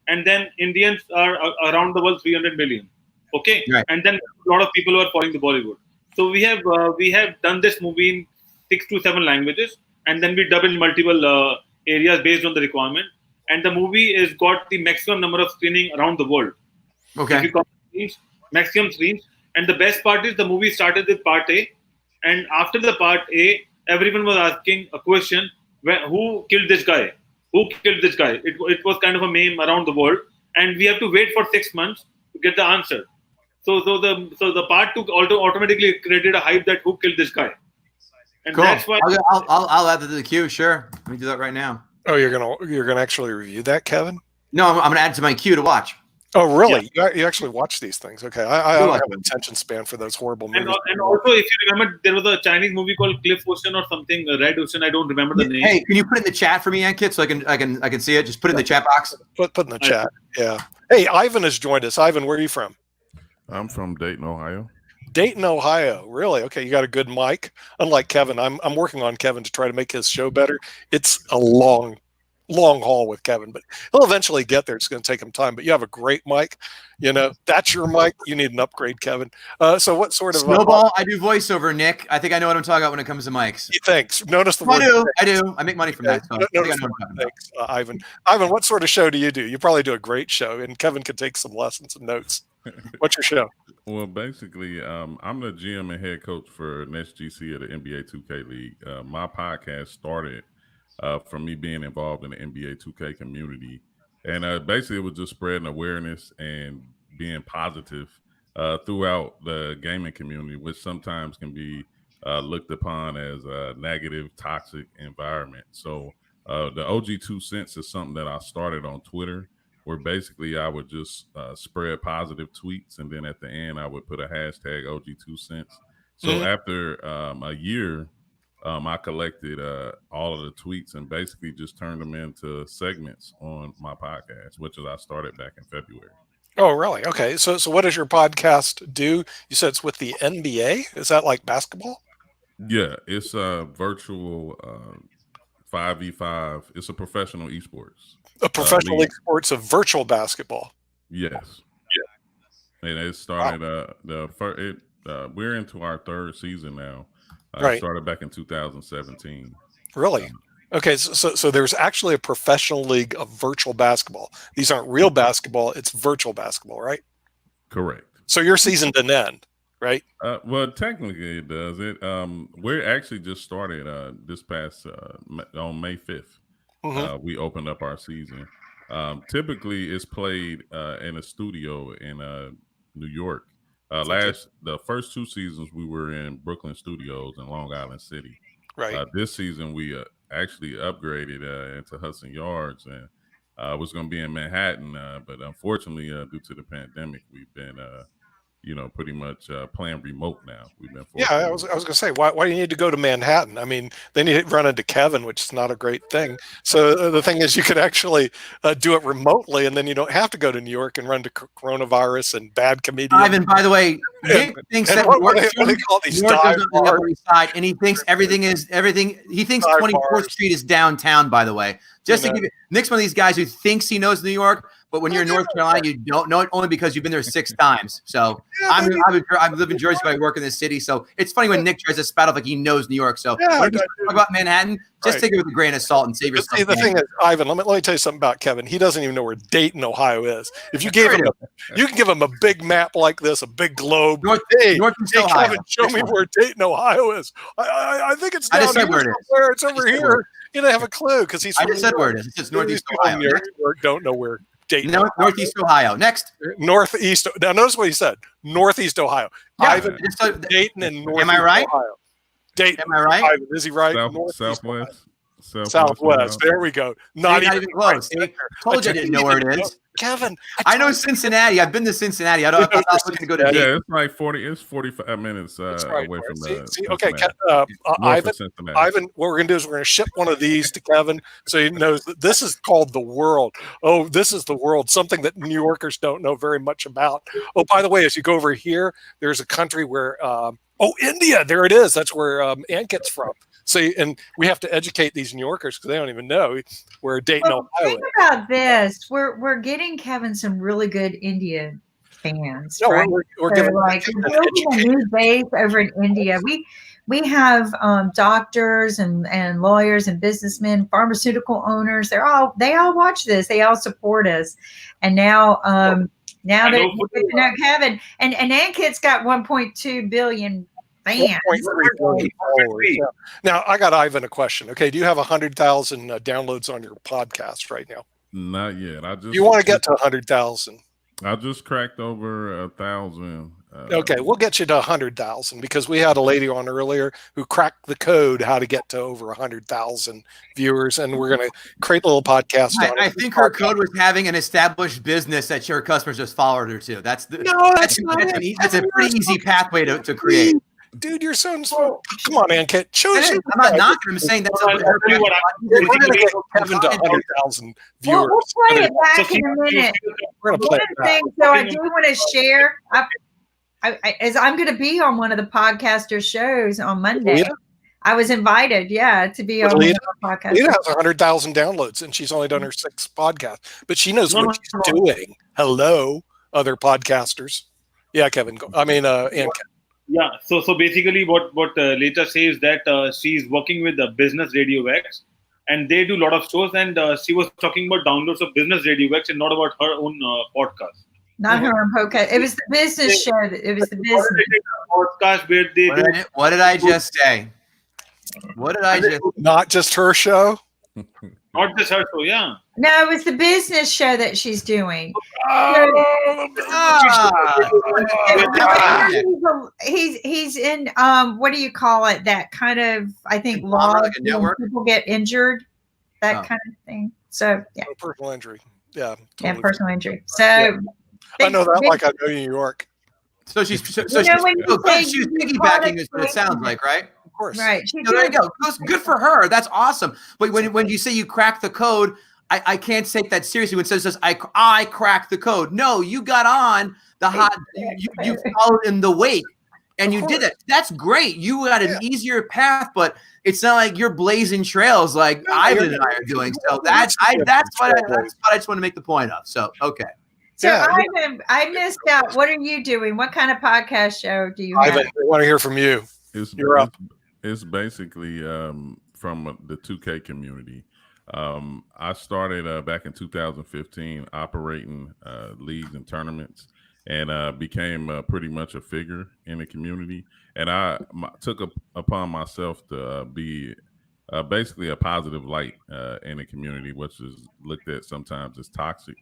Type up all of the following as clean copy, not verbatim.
and then Indians are around the world 300 million. Okay, Right. and then a lot of people who are following the Bollywood. So we have done this movie in 6 to 7 languages, and then we dub in multiple areas based on the requirement. And the movie is got the maximum number of screening around the world. If Okay. you count screens, maximum screens. And the best part is the movie started with part A, and after the part A, everyone was asking a question: who killed this guy? Who killed this guy? It was kind of a meme around the world, and we have to wait for 6 months to get the answer. So the part two automatically created a hype that who killed this guy, and Cool. that's why. I'll add that to the queue. Sure. Let me do that right now. Oh, you're gonna actually review that, Kevin? No, I'm gonna add it to my queue to watch. Oh, really? Yeah. You actually watch these things? Okay, I don't have an attention span for those horrible movies. And also, if you remember, there was a Chinese movie called Cliff Ocean or something, Red Ocean. I don't remember the name. Hey, can you put it in the chat for me, Ankit, so I can see it? Just put it in the chat box. Put in the chat. Yeah. Hey, Ivan has joined us. Ivan, where are you from? I'm from Dayton, Ohio. Dayton, Ohio. Really? Okay, you got a good mic. Unlike Kevin, I'm working on Kevin to try to make his show better. It's a long haul with Kevin, but he'll eventually get there. It's going to take him time, but you have a great mic. That's your mic. You need an upgrade, Kevin. So what sort of Snowball? I do voiceover, Nick. I think I know what I'm talking about when it comes to mics. Thanks. Notice the word. I do. I make money from that. So Thanks, Ivan. Ivan, what sort of show do you do? You probably do a great show, and Kevin could take some lessons and notes. What's your show? Well, basically, I'm the GM and head coach for Next GC of the NBA 2K League. My podcast started from me being involved in the NBA 2K community. And basically, it was just spreading awareness and being positive throughout the gaming community, which sometimes can be looked upon as a negative, toxic environment. So the OG 2 cents is something that I started on Twitter, where basically I would just spread positive tweets, and then at the end I would put a hashtag OG 2 cents. So after a year, I collected all of the tweets and basically just turned them into segments on my podcast, which I started back in February. Oh, really? Okay. So what does your podcast do? You said it's with the NBA. Is that like basketball? Yeah, it's a virtual 5v5. It's a professional esports. A professional league sports of virtual basketball. Yes. Yeah. And it started we're into our third season now. Right. It started back in 2017. Really? Okay, so there's actually a professional league of virtual basketball. These aren't real basketball; it's virtual basketball, right? Correct. So your season didn't end, right? Well, technically it does. We're actually just started this past on May 5th. We opened up our season. Typically, it's played in a studio in New York. The first 2 seasons we were in Brooklyn Studios in Long Island City. Right. This season we actually upgraded into Hudson Yards, and was going to be in Manhattan, but unfortunately, due to the pandemic, we've been pretty much playing remote now. We've been I was going to say, why do you need to go to Manhattan? I mean, they need to run into Kevin, which is not a great thing. So the thing is, you could actually do it remotely, and then you don't have to go to New York and run to coronavirus and bad comedians. Ivan, by the way, Nick thinks that what they call these dive bars. And he thinks everything. He thinks 24th Street is downtown. By the way, just to give you, Nick's one of these guys who thinks he knows New York, but when you're in North Carolina, you don't know it only because you've been there 6 times. So I live in Jersey, but I work in this city. So it's funny when Nick tries to spout off like he knows New York. So when you talk about Manhattan, just take it with a grain of salt and save yourself. See, the thing is, Ivan, let me tell you something about Kevin. He doesn't even know where Dayton, Ohio is. If you gave him, you can give him a big map like this, a big globe. Northeast Ohio. Kevin, show me where Dayton, Ohio is. I think it's down here somewhere. It's over here. You don't have a clue because he's. I just said where it is. It's just Northeast Ohio. Don't know where Dayton. Northeast Ohio. Next. Northeast. Now notice what he said. Northeast Ohio. Yeah, Ivan, Dayton and Northeast. Am I right? Ohio. Dayton. Am I right? Ivan, is he right? Southwest. Southwest. There we go. Not even close. Told you I didn't know where it is. Kevin, I know Cincinnati. I've been to Cincinnati. I don't know if I was looking to go to Dayton. Yeah, it's like 45 minutes away from the. Okay, Ivan, what we're going to do is we're going to ship one of these to Kevin so he knows that this is called the world. Oh, this is the world, something that New Yorkers don't know very much about. Oh, by the way, as you go over here, there's a country where, India, there it is. That's where Ankit's from. See, and we have to educate these New Yorkers because they don't even know where Dayton, Well, Ohio think is. about this. We're getting Kevin some really good India fans, No, right? we're So, giving like, we're building a new base over in India. We have doctors and lawyers and businessmen, pharmaceutical owners. They all watch this. They all support us. And now now that you get to know Kevin, and Ankit's got 1.2 billion fans. 1.3 billion followers. Yeah. Now, I got Ivan a question. Okay, do you have 100,000 downloads on your podcast right now? Not yet. You want to get to 100,000? I just cracked over 1,000. Okay, we'll get you to 100,000 because we had a lady on earlier who cracked the code how to get to over 100,000 viewers, and we're going to create a little podcast. I think her code was having an established business that your customers just followed her to. That's a pretty easy pathway to create. Dude, you're so come on, Ankit. Show us. I'm not knocking him. Saying that's we're going to get Kevin to 100,000 viewers. We'll play it back in a minute. We're going to play it back. So I do want to share. As I'm going to be on one of the podcaster shows on Monday. Lita? I was invited, to be on Lita? the podcast. Lita has 100,000 downloads, and she's only done her 6 podcasts, but she knows what she's doing. Hello, other podcasters. Yeah, Kevin. Ankit. Yeah. So basically, what Leta says that she's working with Business Radio X, and they do a lot of shows. And she was talking about downloads of Business Radio X and not about her own podcast. Not her own podcast. It was the business show. It was the business podcast where they. What did I just say? What did I just? Not just her show. Not just her show. Yeah. No, it was the business show that she's doing. He's in what do you call it? That kind of, I think, law. Like a network? People get injured, that kind of thing. So yeah, Personal injury. Yeah. Totally. Yeah, personal injury. So I know that like I know New York. So she's she's she's piggybacking is what it sounds like, right? Of course. right. There you go. Good for her. That's awesome. But when you say you crack the code, I can't take that seriously. When it says I cracked the code. No, you got on the hot. You followed in the wake, and you did it. That's great. You got an easier path, but it's not like you're blazing trails like Ivan and I are doing. So that's what I just want to make the point of. So okay. So Ivan, I missed out. What are you doing? What kind of podcast show do you have? Ivan, I want to hear from you. You're up. It's basically from the 2K community. I started back in 2015 operating leagues and tournaments, and became pretty much a figure in the community. And I took upon myself to be basically a positive light in the community, which is looked at sometimes as toxic.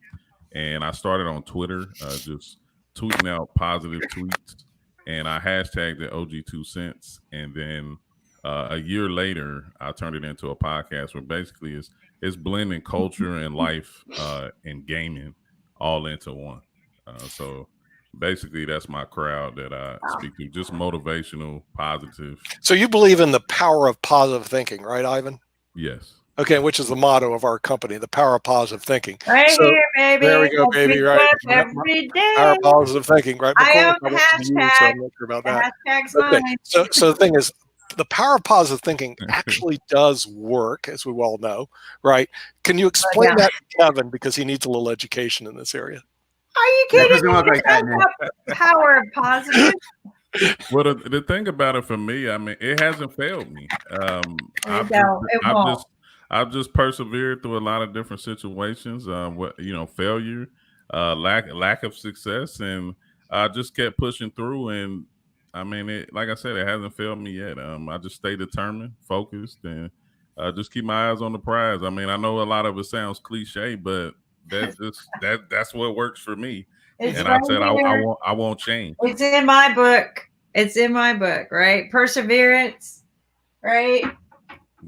And I started on Twitter, just tweeting out positive tweets, and I hashtagged it OG2Cents. And then a year later, I turned it into a podcast where basically it's blending culture and life and gaming all into one. So basically, that's my crowd that I speak to, just motivational, positive. So you believe in the power of positive thinking, right, Ivan? Yes. Okay, which is the motto of our company, the power of positive thinking. Right here, baby. There we go, baby. Right. Every day. Power of positive thinking, right? I own the hashtag. So I'm not sure about that. Hashtag's Okay. mine. So the thing is, the power of positive thinking actually does work, as we all know, right? Can you explain that to Kevin, because he needs a little education in this area? Are you kidding me? Power of positive. Well, the thing about it for me, I mean, it hasn't failed me. I've just persevered through a lot of different situations. Failure, lack of success, and I just kept pushing through. And I mean, like I said, it hasn't failed me yet. I just stay determined, focused, and just keep my eyes on the prize. I mean, I know a lot of it sounds cliche, but that's what works for me. And I said I won't change. It's in my book. It's in my book, right? Perseverance, right?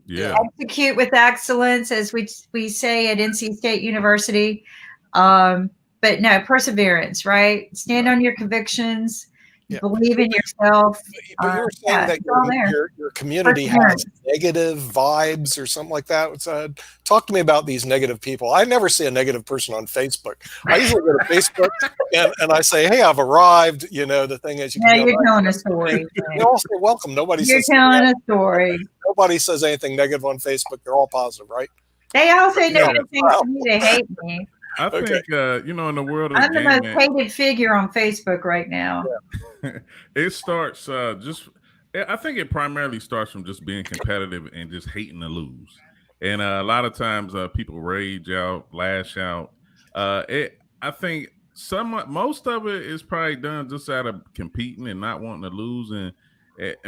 Yeah. Execute with excellence, as we say at NC State University. But no, perseverance, right? Stand on your convictions. believe in yourself. But you were saying that it's all there. your community has negative vibes or something like that. Talk to me about these negative people. I never see a negative person on Facebook. I usually go to Facebook and I say, "Hey, I've arrived." You know, the thing is, you're telling a story. You're also welcome. You're telling a story. Nobody says anything negative on Facebook. They're all positive, right? They all say negative things to me. They hate me. I think in the world of I'm the most gaming, hated figure on Facebook right now. it starts I think it primarily starts from just being competitive and just hating to lose. And a lot of times people rage out, lash out. I think most of it is probably done just out of competing and not wanting to lose,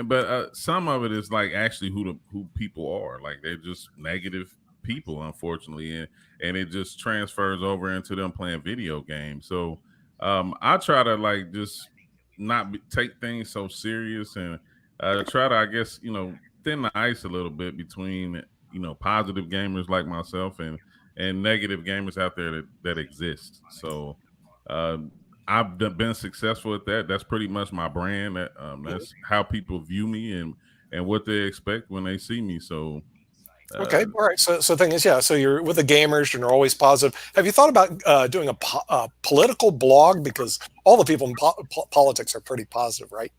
but some of it is like actually who people are. Like they're just negative people, unfortunately, and it just transfers over into them playing video games. So I try to like just not take things so serious and try to, I guess, thin the ice a little bit between positive gamers like myself and negative gamers out there that exist. So I've been successful at that. That's pretty much my brand. That's how people view me and what they expect when they see me. So okay, all right. So the thing is, so you're with the gamers and you're always positive. Have you thought about doing a political blog? Because all the people in politics are pretty positive, right?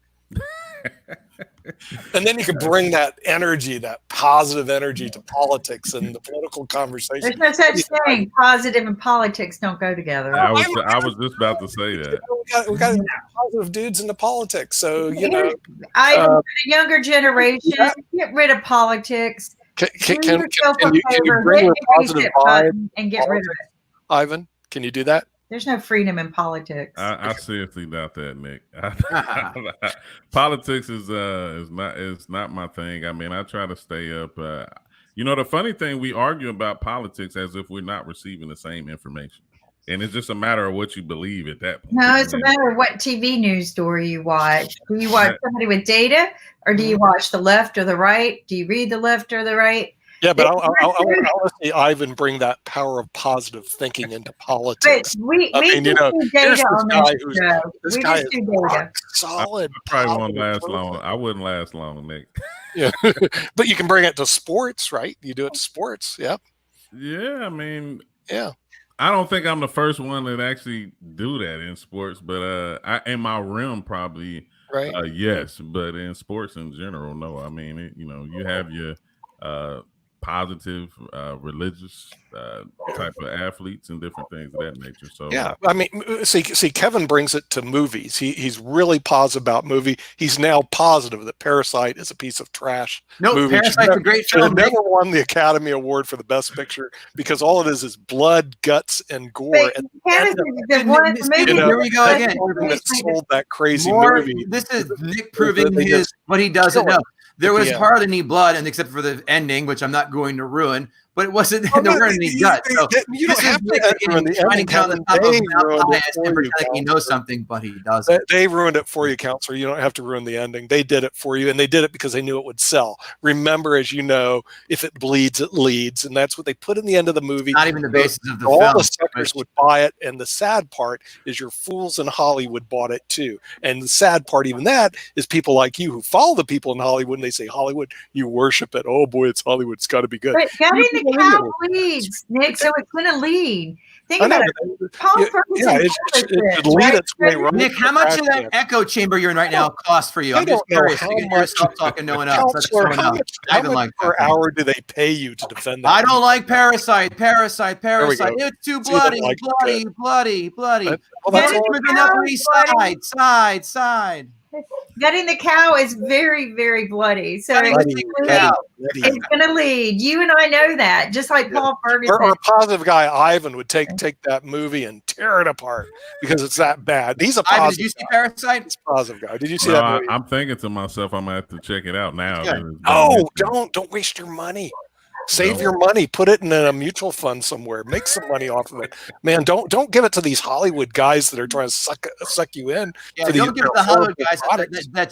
And then you can bring that energy, that positive energy, to politics and the political conversation. There's no such thing. Positive and politics don't go together. I was just about to say that. We got positive dudes into politics, so the younger generation, get rid of politics. Can you bring your positive vibe and get rid of it? Ivan, can you do that? There's no freedom in politics. I seriously doubt that, Nick. Politics is not my thing. I mean, I try to stay up. The funny thing, we argue about politics as if we're not receiving the same information, and it's just a matter of what you believe at that point. No, it's a matter of what TV news story you watch. Do you watch somebody with data, or do you watch the left or the right? Do you read the left or the right? Yeah, but I want to see Ivan bring that power of positive thinking into politics. But we do data on this guy is rock solid. I probably won't last long. I wouldn't last long, Nick. Yeah, but you can bring it to sports, right? You do it to sports, yeah. Yeah, I mean, yeah. I don't think I'm the first one that actually do that in sports, but in my realm probably, right? Yes, but in sports in general, no. I mean, you have your positive, religious type of athletes and different things of that nature. So yeah, I mean, see, Kevin brings it to movies. He's really positive about movie. He's now positive that Parasite is a piece of trash. No, Parasite's a great film. Never won the Academy Award for the Best Picture because all it is blood, guts, and gore. And here we go again. That sold that crazy movie. This is Nick proving what he doesn't know. There was hardly any blood, and except for the ending, which I'm not going to ruin, but it wasn't. There weren't any guts. So you don't have to ruin the ending. He knows something, but he doesn't. They ruined it for you, counselor. You don't have to ruin the ending. They did it for you, and they did it because they knew it would sell. Remember, as you know, if it bleeds, it leads, and that's what they put in the end of the movie. Not even the basis of the film. All the suckers would buy it, and the sad part is your fools in Hollywood bought it too. And the sad part, even that, is people like you who follow the people in Hollywood, and they say, Hollywood, you worship it. Oh boy, it's Hollywood. It's got to be good. But getting the cow leads, Nick, so it's going to lead. Think about it. Paul Ferguson. It should lead its way right. Nick, how much of that echo chamber you're in right now costs for you? I'm just curious. You can stop talking no one else. How much per hour do they pay you to defend that? I don't like Parasite. It's too bloody. Well, that's side. Getting the cow is very, very bloody. So it's going to lead. You and I know that, just like Paul Ferguson. Or a positive guy, Ivan, would take that movie and tear it apart because it's that bad. He's a positive Ivan, did you see Parasite? He's a positive guy. Did you see that movie? I'm thinking to myself, I'm going to have to check it out now. Yeah. Oh, don't waste your money. Save your money, put it in a mutual fund somewhere, make some money off of it. Man, don't give it to these Hollywood guys that are trying to suck you in. Yeah, don't give it to the Hollywood guys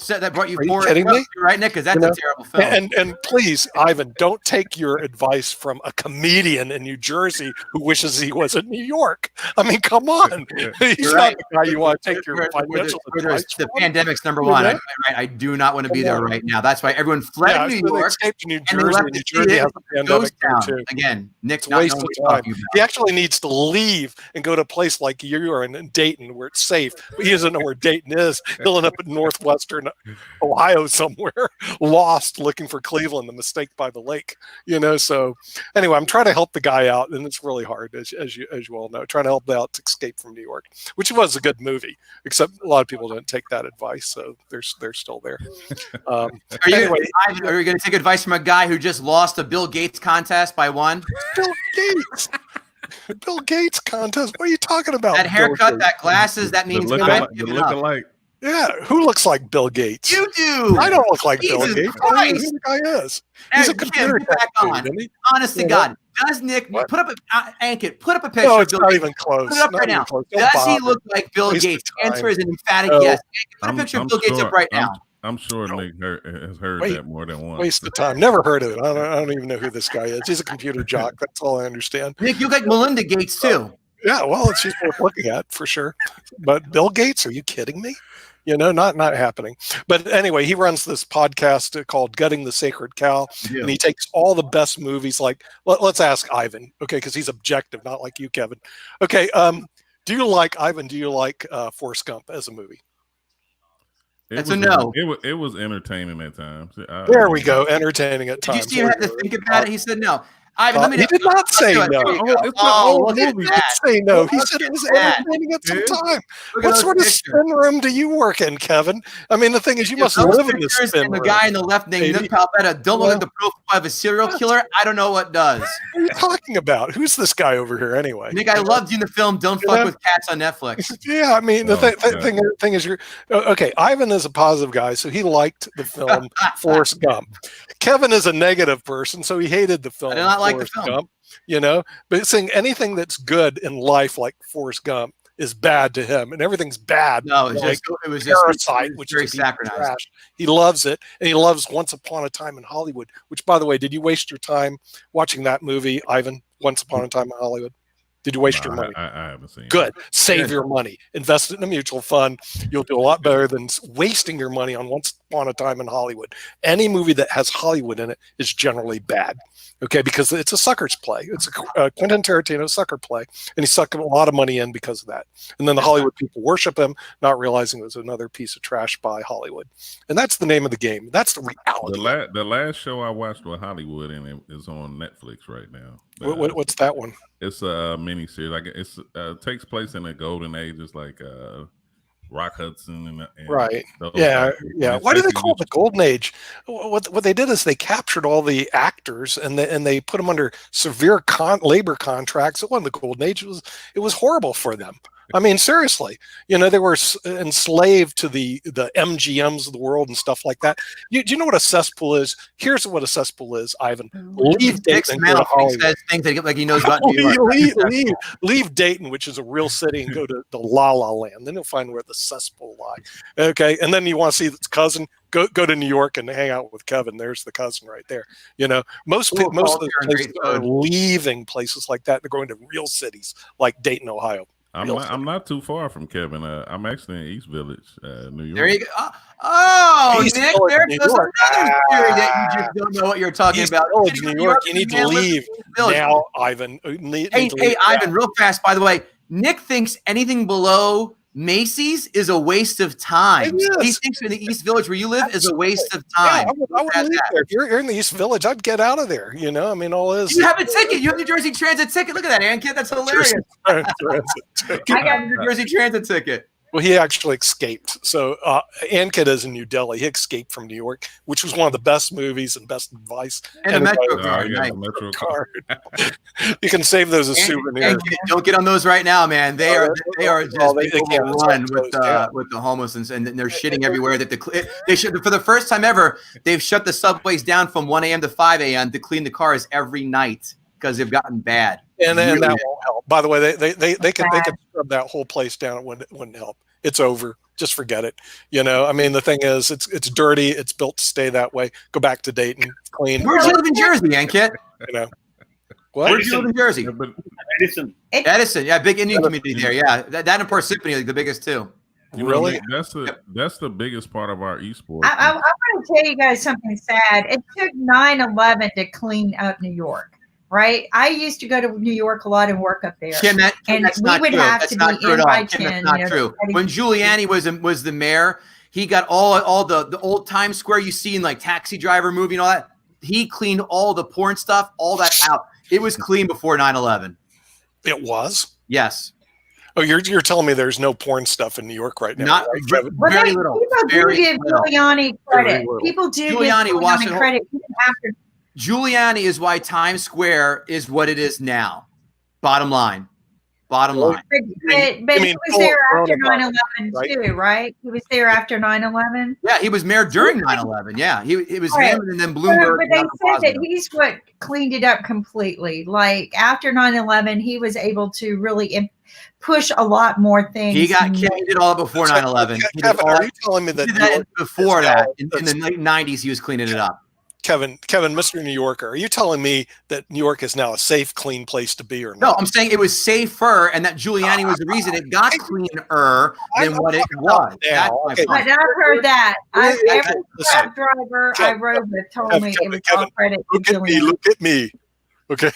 that brought you forward. Kidding me? Right, Nick? Because that's a terrible film. And please, Ivan, don't take your advice from a comedian in New Jersey who wishes he was in New York. I mean, come on. He's not the guy you want to take your financial advice The from. pandemic's number one. I do not want to be there right now. That's why everyone fled New York. Escaped to New Jersey. New Jersey has a pandemic too. Again, Nick's not waste of time. He actually needs to leave and go to a place like you are in Dayton where it's safe. But he doesn't know where Dayton is. He'll end up in northwestern Ohio somewhere, lost looking for Cleveland, the mistake by the lake. So anyway, I'm trying to help the guy out, and it's really hard, as you all know. Trying to help out to escape from New York, which was a good movie, except a lot of people didn't take that advice, so they're still there. Are you going to take advice from a guy who just lost a Bill Gates contest by one? Bill Gates. Bill Gates contest. What are you talking about? That haircut, that glasses, that means look alike. Yeah, who looks like Bill Gates? You do. I don't look like Jesus Bill Gates. Christ. I don't know who the guy is. He's a computer back on. Honest to God, does Nick put up a picture? No, it's of Bill not Gates. even close. Put it up right now. Does he look like Bill Gates? Answer is an emphatic yes. Put a picture of Bill Gates up right now. I'm sure Nick has heard that more than once. Waste of time. Never heard of it. I don't even know who this guy is. He's a computer jock. That's all I understand. Nick, you look like Melinda Gates too. Yeah, well, she's worth looking at for sure. But Bill Gates, are you kidding me? Not happening. But anyway, he runs this podcast called Gutting the Sacred Cow, and he takes all the best movies. Like, let's ask Ivan, okay, because he's objective, not like you, Kevin. Okay, do you like Forrest Gump as a movie? That's a no. It was entertaining at times. There we go, entertaining at times. Did you see him have to think about it? He said no. Ivan, he did not say no. Look at He did say no. He said it was entertaining at some time. What sort of spin room do you work in, Kevin? I mean, the thing is, you must live in this spin room. The guy on the left named Nick Palpetta don't look like the profile of a serial killer. I don't know what does. What are you talking about? Who's this guy over here anyway? Nick, I loved you in the film Don't Fuck with Cats on Netflix. Yeah, I mean, the thing is, you're okay. Ivan is a positive guy, so he liked the film Forrest Gump. Kevin is a negative person, so he hated the film. I did not like the film. Gump, but saying anything that's good in life, like Forrest Gump, is bad to him, and everything's bad. No, it was just Parasite, which is very trash. He loves it, and he loves Once Upon a Time in Hollywood. Which, by the way, did you waste your time watching that movie, Ivan? Once Upon a Time in Hollywood. Did you waste your money? I haven't seen it. Good. Save your money. Invest it in a mutual fund. You'll do a lot better than wasting your money on Once Upon a Time in Hollywood. Any movie that has Hollywood in it is generally bad. Okay, because it's a sucker's play. It's a Quentin Tarantino sucker play, and he sucked a lot of money in because of that. And then the Hollywood people worship him, not realizing it was another piece of trash by Hollywood. And that's the name of the game. That's the reality. The last show I watched with Hollywood in it is on Netflix right now. What's that one? It's a mini series. Like it takes place in the golden ages, like Rock Hudson and right. Yeah. Why do they call it the Golden Age? What they did is they captured all the actors and they put them under severe labor contracts. It wasn't the Golden Age. It was horrible for them. I mean, seriously, they were enslaved to the MGMs of the world and stuff like that. Do you know what a cesspool is? Here's what a cesspool is, Ivan. Leave Dayton and go to Hollywood. Says things that like he knows about New York. leave Dayton, which is a real city, and go to the La La Land. Then you'll find where the cesspool lie. Okay, and then you want to see its cousin. Go to New York and hang out with Kevin. There's the cousin right there. Most of the places are leaving places like that. They're going to real cities like Dayton, Ohio. I'm not too far from Kevin. I'm actually in East Village, New York. There you go. Oh, East Nick, Village, there's New another York. theory that you just don't know what you're talking East about. Village, New York. You need to leave now, Ivan. Hey, Ivan, real fast, by the way. Nick thinks anything below Macy's is a waste of time. He thinks in the East Village where you live is a waste of time. Yeah, I would leave there. If you're in the East Village, I'd get out of there. I mean, all is. You have a ticket. You have New Jersey Transit ticket. Look at that, Aaron kid. That's hilarious. I got a New Jersey Transit ticket. Well, he actually escaped. So Ankit is in New Delhi. He escaped from New York, which was one of the best movies and best advice. And a Metro Oh, card. yeah, Nice. the Metro Card. You can save those as souvenirs. Don't get on those right now, man. They are just they can't run with down. the homeless and they're shitting everywhere. They should, for the first time ever, they've shut the subways down from 1 a.m. to 5 a.m. to clean the cars every night because they've gotten bad. And that won't help. By the way, they can scrub that whole place down. It wouldn't help. It's over. Just forget it. I mean, the thing is, it's dirty. It's built to stay that way. Go back to Dayton, clean. Where do you live in Jersey, Ankit? What? Where do you live in Jersey? Edison, yeah, big Indian community there. Yeah, that and Parsippany, like the biggest too. Really? That's the biggest part of our esports. I want to tell you guys something sad. It took 9/11 to clean up New York. Right, I used to go to New York a lot and work up there. Kim, that's not true. That's not true at all. Kim, that's not true. When Giuliani was the mayor, he got all the old Times Square you see in like Taxi Driver movie and all that. He cleaned all the porn stuff, all that out. It was clean before 9/11. It was? Yes. Oh, you're telling me there's no porn stuff in New York right now? Not right? very little. People do give Giuliani credit. People do give Giuliani credit even after. Giuliani is why Times Square is what it is now. Bottom line. But he was there after 9/11 too, right? He was there after 9/11. Yeah, he was mayor during 9/11. Yeah, it was him and then Bloomberg. But they said that he's what cleaned it up completely. Like after 9/11, he was able to really push a lot more things. He did all before 9/11. Kevin, are you telling me that before that, in the late 90s, he was cleaning it up? Kevin, Mr. New Yorker, are you telling me that New York is now a safe, clean place to be or not? No, I'm saying it was safer and that Giuliani was the reason it got cleaner than what it was. Okay. But I've heard that. Every cab driver I rode with told me it was all credit to Giuliani. Look at me. Okay.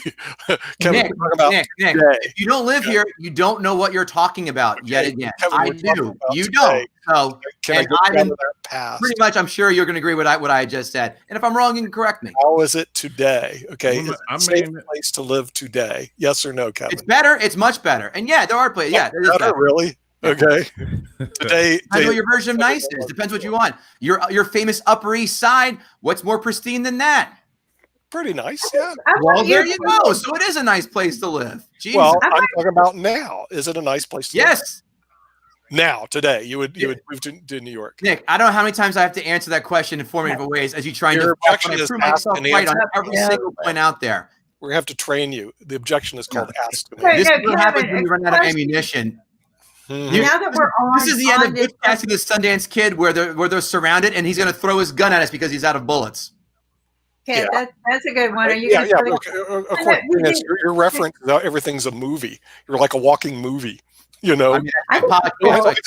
Kevin, Nick, if you don't live here, you don't know what you're talking about yet again. Kevin, I do. You don't. So, can I go that past? Pretty much, I'm sure you're going to agree with what I just said. And if I'm wrong, you can correct me. How is it today? Okay. Is it a safe place to live today? Yes or no, Kevin? It's better. It's much better. And yeah, there are places. Yeah, better, really? Okay. Today, I know your version of nice is. Depends what you want. Your famous Upper East Side. What's more pristine than that? Pretty nice, yeah. Well, there you go. So it is a nice place to live. Jesus. Well, I'm talking about now. Is it a nice place to live? Yes. Now, today, you would move to New York. Nick, I don't know how many times I have to answer that question in informative ways as you try and prove myself right on every single point out there. We have to train you. The objection is called ask. This is what happens when you run out of ammunition. Now that we're on, this is the end of Bitch Casting the Sundance Kid, where they're surrounded, and he's going to throw his gun at us because he's out of bullets. Okay, that's a good one. Are you Of course, your reference is everything's a movie. You're like a walking movie. You know, I can't do that.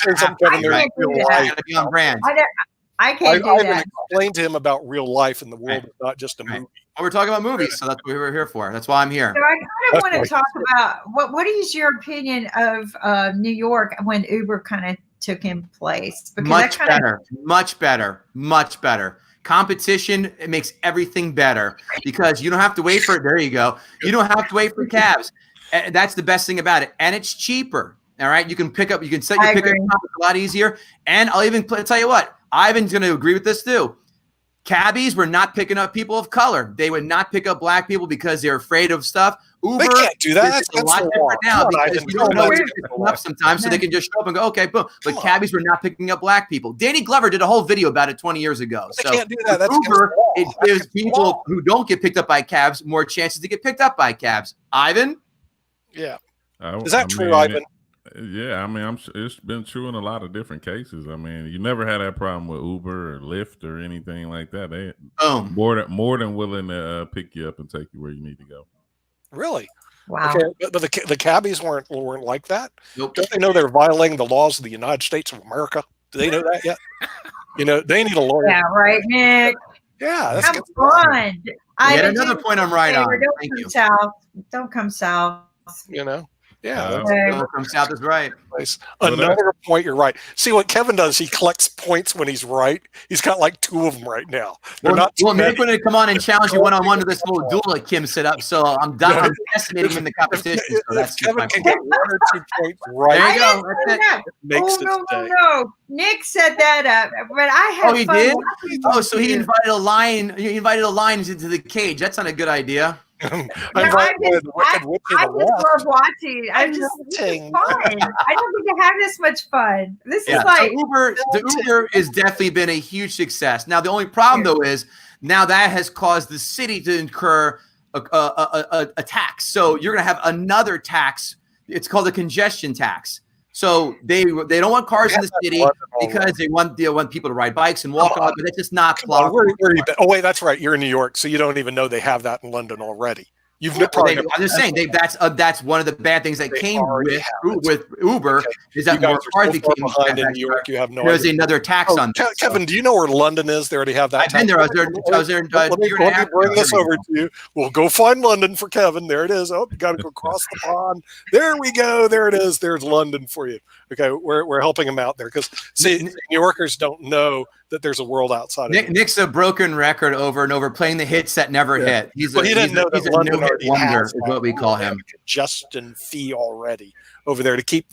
I can't do that. Explain to him about real life in the world, not just a movie. Well, we're talking about movies, so that's what we're here for. That's why I'm here. So I kind of want to talk about what is your opinion of New York when Uber kind of took in place? Because much better. Competition, it makes everything better because you don't have to wait for it. There you go. You don't have to wait for cabs. That's the best thing about it. And it's cheaper. All right. You can set your pickup a lot easier. And I'll even tell you what, Ivan's going to agree with this too. Cabbies were not picking up people of color. They would not pick up black people because they're afraid of stuff. Uber, they can't do that. It's a lot different now because you don't know what's picking up sometimes, so they can just show up and go, okay, boom. But cabbies were not picking up black people. Danny Glover did a whole video about it 20 years ago. They can't do that. That's Uber, it gives people who don't get picked up by cabs more chances to get picked up by cabs. Ivan? Yeah. Is that true, Ivan? Yeah, I mean, it's been true in a lot of different cases. I mean, you never had that problem with Uber or Lyft or anything like that. They more than willing to pick you up and take you where you need to go. Really? Wow. Okay, but the cabbies weren't like that. Nope. Don't they know they're violating the laws of the United States of America? Do they know that yet? They need a lawyer. Yeah, right, Nick. Yeah, that's come on. Yet another point I'm right on. Don't come south. You know. Yeah, From South is right. Another point, you're right. See what Kevin does? He collects points when he's right. He's got like 2 of them right now. They're not. Well, Nick wanted to come on and challenge you one-on-one to this little duel that Kim set up. So I'm estimating him in the competition. So that's Kevin can get 1 or 2 points right. There you go. That's it. Makes no. Nick set that up, but I had fun. He did? Oh, so he invited a lion. He invited a lion into the cage. That's not a good idea. I just love watching. I'm just fun. I don't think I have this much fun. This is like the Uber has definitely been a huge success. Now the only problem though is now that has caused the city to incur a tax. So you're going to have another tax. It's called a congestion tax. So they don't want cars in the city because they want people to ride bikes and walk on, but it's just not plausible. Oh wait, that's right. You're in New York, so you don't even know they have that in London already. I'm just saying that's one of the bad things that came with Uber is that more cars became behind in New York. You have no. There's another tax on this. Kevin, do you know where London is? They already have that. I've been there. I was there. Let me bring this over to you. We'll go find London for Kevin. There it is. Oh, you got to go across the pond. There we go. There it is. There's London for you. Okay, we're helping him out there because see, New Yorkers don't know that there's a world outside. Nick's a broken record over and over, playing the hits that never hit. He didn't know that London already wonder is what we call him. Congestion fee already over there to keep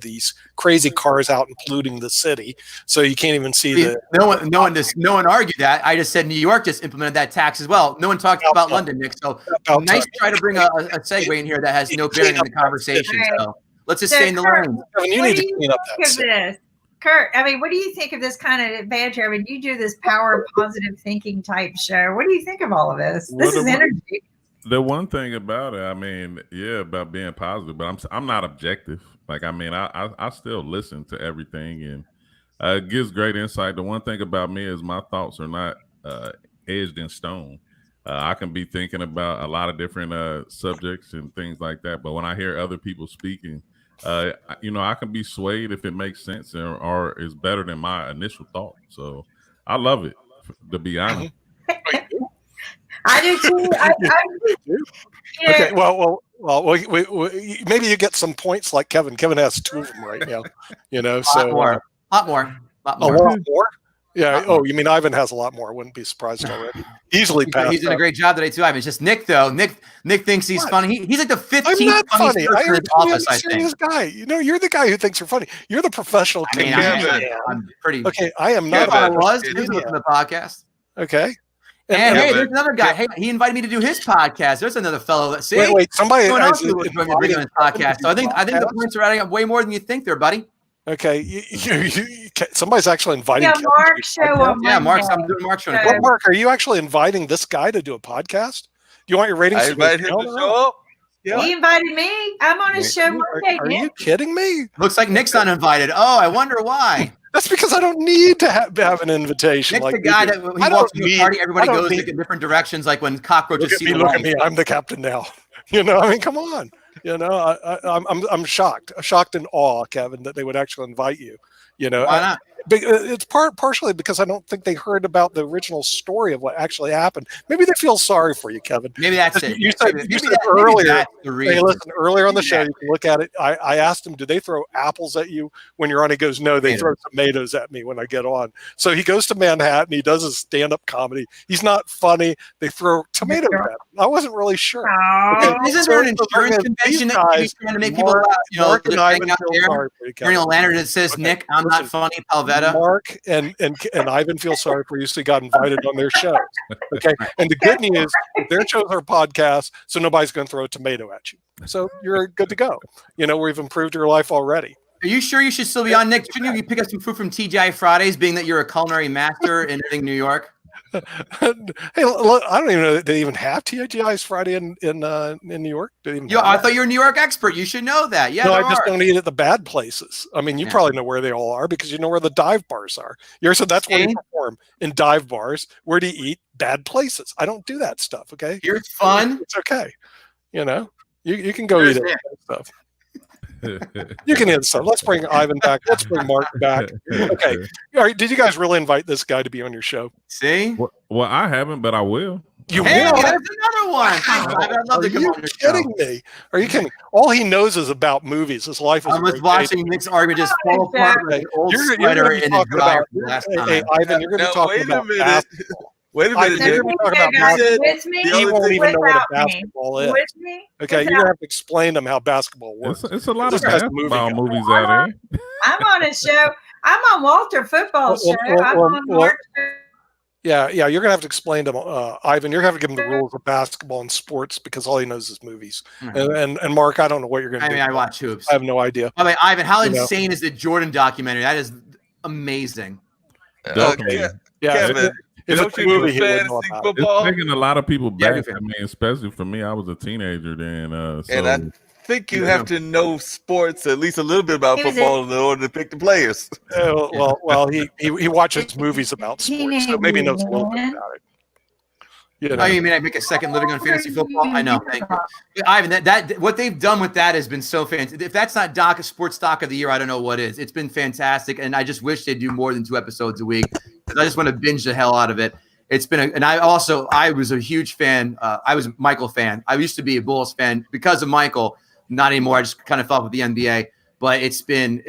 these crazy cars out and polluting the city, so you can't even see No one argued that. I just said New York just implemented that tax as well. No one talked about London, Nick. So nice to try to bring a segue in here that has no bearing in the conversation. So let's just stay in the lane. You need to clean up that. Kurt, I mean, what do you think of this kind of banter? I mean, you do this power positive thinking type show. What do you think of all of this? This is energy. The one thing about it, I mean, about being positive, but I'm not objective. Like, I mean, I still listen to everything, and it gives great insight. The one thing about me is my thoughts are not edged in stone. I can be thinking about a lot of different subjects and things like that, but when I hear other people speaking, I can be swayed if it makes sense or is better than my initial thought. So I love it, to be honest. I do too. I do. Okay. Well, maybe you get some points like Kevin. Kevin has 2 of them right now. A lot more. A lot more. Yeah. Oh, you mean Ivan has a lot more? I wouldn't be surprised already. Easily passed. He's doing a great job today too, Ivan. It's just Nick though. Nick thinks he's funny. He's like the 15th I'm not funny. person in his office. I'm a serious guy. You're the guy who thinks you're funny. You're the professional. I'm pretty. Okay, I am not. I was listening to the podcast. Okay. And hey, there's another guy. Hey, he invited me to do his podcast. There's another fellow that wait. Somebody else who was bringing his podcast. So I think the points are adding up way more than you think, there, buddy. Okay, somebody's actually inviting. Yeah, Mark show. Yeah, I'm doing Mark's show. Well, Mark, are you actually inviting this guy to do a podcast? Do you want your ratings? I invited him to show up. Yeah. He invited me. I'm on his show Monday. Are you kidding me? Looks like Nick's uninvited. Oh, I wonder why. That's because I don't need to have an invitation. Nick's the guy that when he walks to a party, everybody goes in different directions, like when cockroaches see the light. Look at me. I'm the captain now. I mean, come on. I'm shocked in awe, Kevin, that they would actually invite you. Why not? It's partially because I don't think they heard about the original story of what actually happened. Maybe they feel sorry for you, Kevin. Maybe that's it. You said earlier. Hey, listen, earlier on the show, you can look at it. I asked him, do they throw apples at you when you're on? He goes, no, they throw tomatoes at me when I get on. So he goes to Manhattan. He does his stand-up comedy. He's not funny. They throw tomatoes at him. I wasn't really sure. Okay, isn't there an insurance convention that he's trying to make people laugh? Hang out there. Daniel Leonard that says, Nick, I'm not funny, Palvetta. Mark and Ivan feel sorry for you, so you got invited on their shows. Okay, and the good news, their shows are podcasts, so nobody's going to throw a tomato at you. So you're good to go. We've improved your life already. Are you sure you should still be on, Nick? Shouldn't you pick up some food from TGI Fridays, being that you're a culinary master in New York? Hey, look, I don't even know that they even have TGI's Friday in New York. I thought you were a New York expert. You should know that. Yeah, no, I just don't eat at the bad places. I mean, you probably know where they all are because you know where the dive bars are. So that's where you perform, in dive bars. Where do you eat? Bad places. I don't do that stuff. Okay, here's fun. It's okay. You can go eat it stuff. You can eat stuff. Let's bring Ivan back. Let's bring Mark back. Okay. All right. Did you guys really invite this guy to be on your show? See? Well, I haven't, but I will. You Hey, will? there's another one. Thanks, Ivan. I'd love Are to come you on your show. kidding me? Are you kidding? All he knows is about movies. His life is. I was watching Nick's argument just fall apart like an old You're sweater gonna be in the talking dryer about. from last Hey, time. Ivan, you're going to be Now, talking wait a about minute. basketball. Wait a minute, Ivan, you're Nick. going to be talking about guys, basketball. with me? The He only won't thing even know what a Without me. basketball is. With me? Okay, you're going to have to explain to him how basketball works. It's a lot This of guy's a movie basketball guy. movies out there. I'm on a show. I'm on Walter Football Well, Show. well, I'm well, on well, Mark. Yeah, you're going to have to explain to him, Ivan. You're going to have to give him the rules of basketball and sports because all he knows is movies. And Mark, I don't know what you're going to do. I watch hoops. I have no idea. By the way, Ivan, how You know. insane is the Jordan documentary? That is amazing. Definitely. Yeah, Kevin, if don't it's a you movie, do he would know fantasy about it. It's football? taking a lot of people Yeah, back. good I mean, especially for me, I was a teenager then. And I think you have to know sports, at least a little bit about football, in order to pick the players. Well, he watches movies about sports, so maybe he knows a little bit about it. You know. Oh, you mean I make a second living on fantasy football? I know. Thank you. Ivan, that what they've done with that has been so fantastic. If that's not sports doc of the year, I don't know what is. It's been fantastic, and I just wish they'd do more than 2 episodes a week because I just want to binge the hell out of it. It's been, and I was a huge fan. I was a Michael fan. I used to be a Bulls fan because of Michael. Not anymore. I just kind of fell with the NBA. But it's been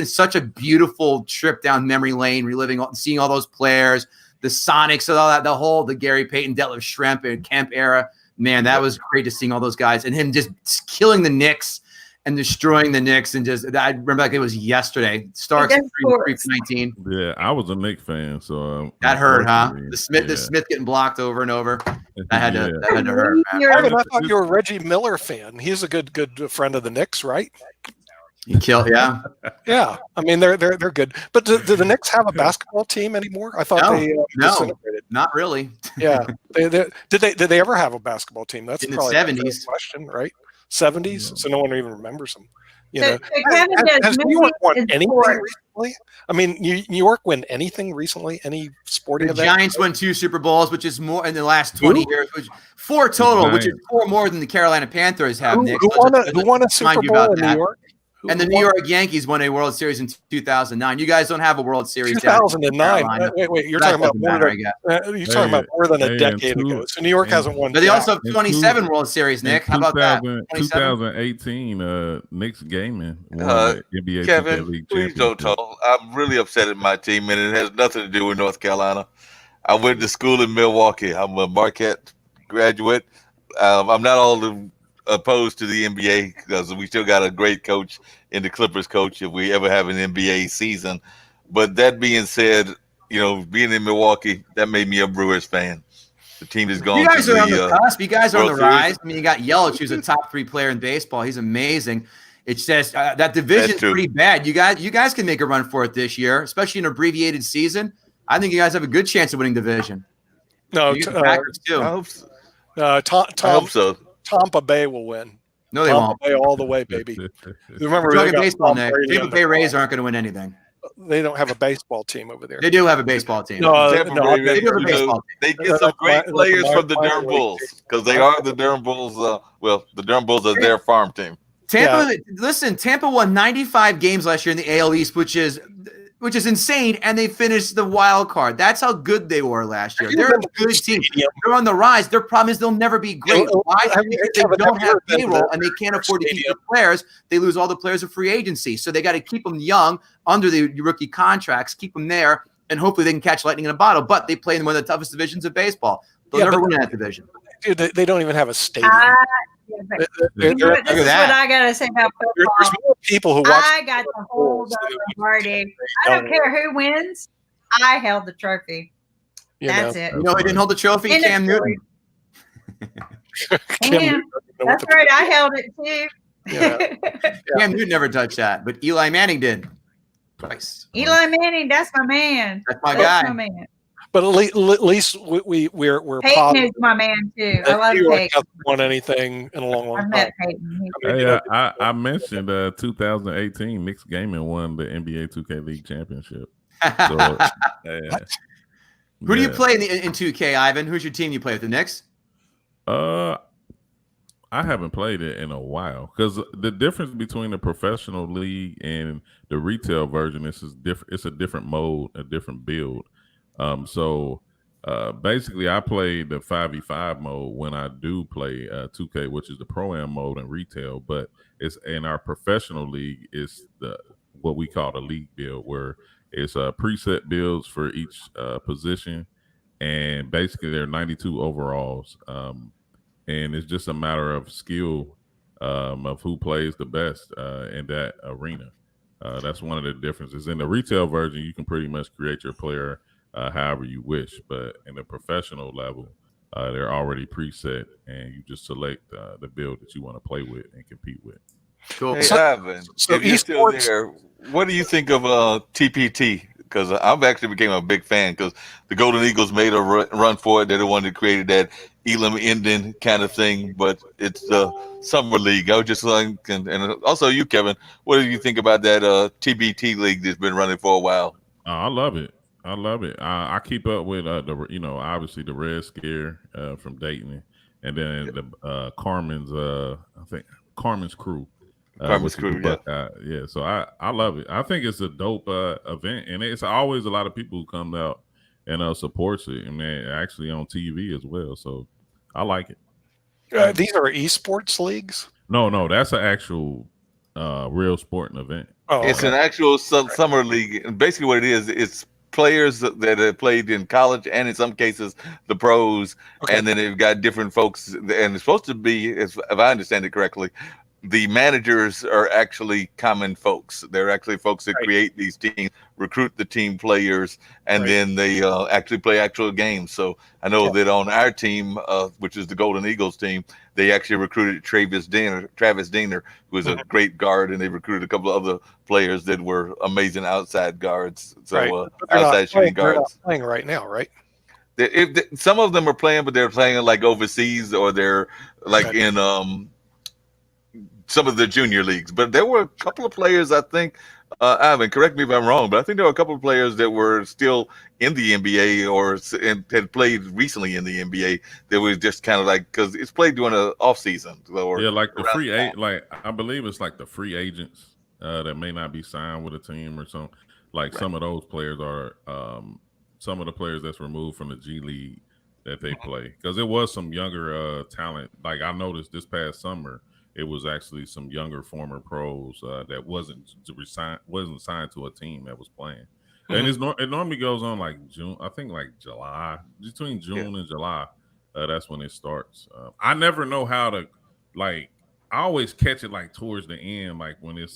such a beautiful trip down memory lane, reliving, seeing all those players. The Sonics and all that, the Gary Payton, Detlef Schrempf, and Kemp era. Man, that was great to seeing all those guys and him just killing the Knicks and destroying the Knicks. And just, I remember like it was yesterday. Starks 3-19. Yeah, I was a Knicks fan, so that hurt, huh? The Smith getting blocked over and over. That had to hurt. Ivan, I thought you were a Reggie Miller fan. He's a good friend of the Knicks, right? You kill, yeah. Yeah, I mean they're good. But do the Knicks have a basketball team anymore? I thought they disintegrated. Not really. Yeah, did they ever have a basketball team? That's in the probably 70s question, right? 70s. So no one even remembers them. You know, Kevin has does New York won movies and anything sports. recently? I mean, New York win anything recently? Any sporting The event? Giants won 2 Super Bowls, which is more in the last 20 years, which 4 total, which is 4 more than the Carolina Panthers have. Who Nick. won a Super Bowl in New York? And the New York Yankees won a World Series in 2009. You guys don't have a World Series. 2009. Wait. You're talking about more than you're talking about more than a decade ago. So New York hasn't won. But they also have 27 World Series. Nick, how about that? 2018, Knicks Gaming won the NBA Kevin, 2K League please don't championship. talk. I'm really upset at my team, and it has nothing to do with North Carolina. I went to school in Milwaukee. I'm a Marquette graduate. I'm not all opposed to the NBA because we still got a great coach in the Clippers coach if we ever have an NBA season. But that being said, being in Milwaukee, that made me a Brewers fan. The team has gone. You guys to are on the cusp. You guys are on the World Series. rise. I mean, you got Yelich, who's a top 3 player in baseball. He's amazing. It's just that division's pretty bad. You guys can make a run for it this year, especially in an abbreviated season. I think you guys have a good chance of winning division. No, Packers too. I hope so. I hope so. Tampa Bay will win. No, they Tampa wonk. Bay all the way, baby. Remember, Talking they got baseball, Tom Nick. Brady Tampa on the Bay Rays phone. aren't going to win anything. They don't have a baseball team over there. They do have a baseball team. Tampa Bay they do have a Rays, baseball team. they get some great players from the Durham Bulls because they are the Durham Bulls. The Durham Bulls are their farm team. Tampa won 95 games last year in the AL East, which is insane, and they finished the wild card. That's how good they were last year. They're a good team. They're on the rise. Their problem is they'll never be great. Why? Because they don't have payroll and they can't afford to keep the players. They lose all the players of free agency, so they got to keep them young under the rookie contracts, keep them there, and hopefully they can catch lightning in a bottle. But they play in one of the toughest divisions of baseball. They'll never win that division. Dude, they don't even have a stadium. This is what I got to say about football. There's more people who watch. I got the hold of the party. I don't care who wins. I held the trophy. That's it. You know who didn't hold the trophy? Cam Newton. That's right. I held it too. Yeah. Cam Newton never touched that, but Eli Manning did. Twice. Eli Manning, that's my man. That's my guy. My man. But at least we're Peyton positive. is my man too. I love New York Peyton. hasn't won anything in a long I time. met Peyton. Hey, I mentioned 2018 Knicks Gaming won the NBA 2K League championship. So, Who do you play in 2K, Ivan? Who's your team you play with? The Knicks? I haven't played it in a while because the difference between the professional league and the retail version is different. It's a different mode, a different build. So basically, I play the 5v5 mode when I do play 2K, which is the pro-am mode in retail. But it's in our professional league. It's the what we call the league build, where it's preset builds for each position, and basically there are 92 overalls, and it's just a matter of skill of who plays the best in that arena. That's one of the differences. In the retail version, you can pretty much create your player however you wish, but in the professional level, they're already preset, and you just select the build that you want to play with and compete with. Cool. Hey, Ivan, if you're still there, what do you think of TPT? Because I've actually became a big fan because the Golden Eagles made a run for it. They're the one that created that Elam Indian kind of thing, but it's the summer league. I was just like, and also you, Kevin, what do you think about that TBT league that's been running for a while? I love it. I love it. I keep up with obviously the Red Scare from Dayton, and then the Carmen's I think Carmen's Crew. Carmen's Crew, yeah. So I love it. I think it's a dope event, and it's always a lot of people who come out and supports it, and they're actually on TV as well. So I like it. These are esports leagues? No, that's an actual real sporting event. Oh, it's an actual summer league. And basically, what it is, it's players that have played in college and in some cases the pros, and then they've got different folks, and it's supposed to be, if I understand it correctly, the managers are actually common folks. They're actually folks that create these teams, recruit the team players, and then they actually play actual games. So I know that on our team, which is the Golden Eagles team, they actually recruited Travis Diener, who is a great guard, and they recruited a couple of other players that were amazing outside guards. So outside shooting guards. They're not playing right now, right? Some of them are playing, but they're playing like overseas, or they're like in some of the junior leagues. But there were a couple of players, I think, Ivan, correct me if I'm wrong, but I think there were a couple of players that were still in the NBA or had played recently in the NBA that was just kind of like, because it's played during the off season. Like the free agent, like I believe it's like the free agents that may not be signed with a team or something. Like some of those players are some of the players that's removed from the G League that they play, because it was some younger talent. Like I noticed this past summer, it was actually some younger former pros that wasn't signed to a team that was playing. And it normally goes on like June, I think like July, between June and July. That's when it starts. I never know how to, like, I always catch it like towards the end, like when it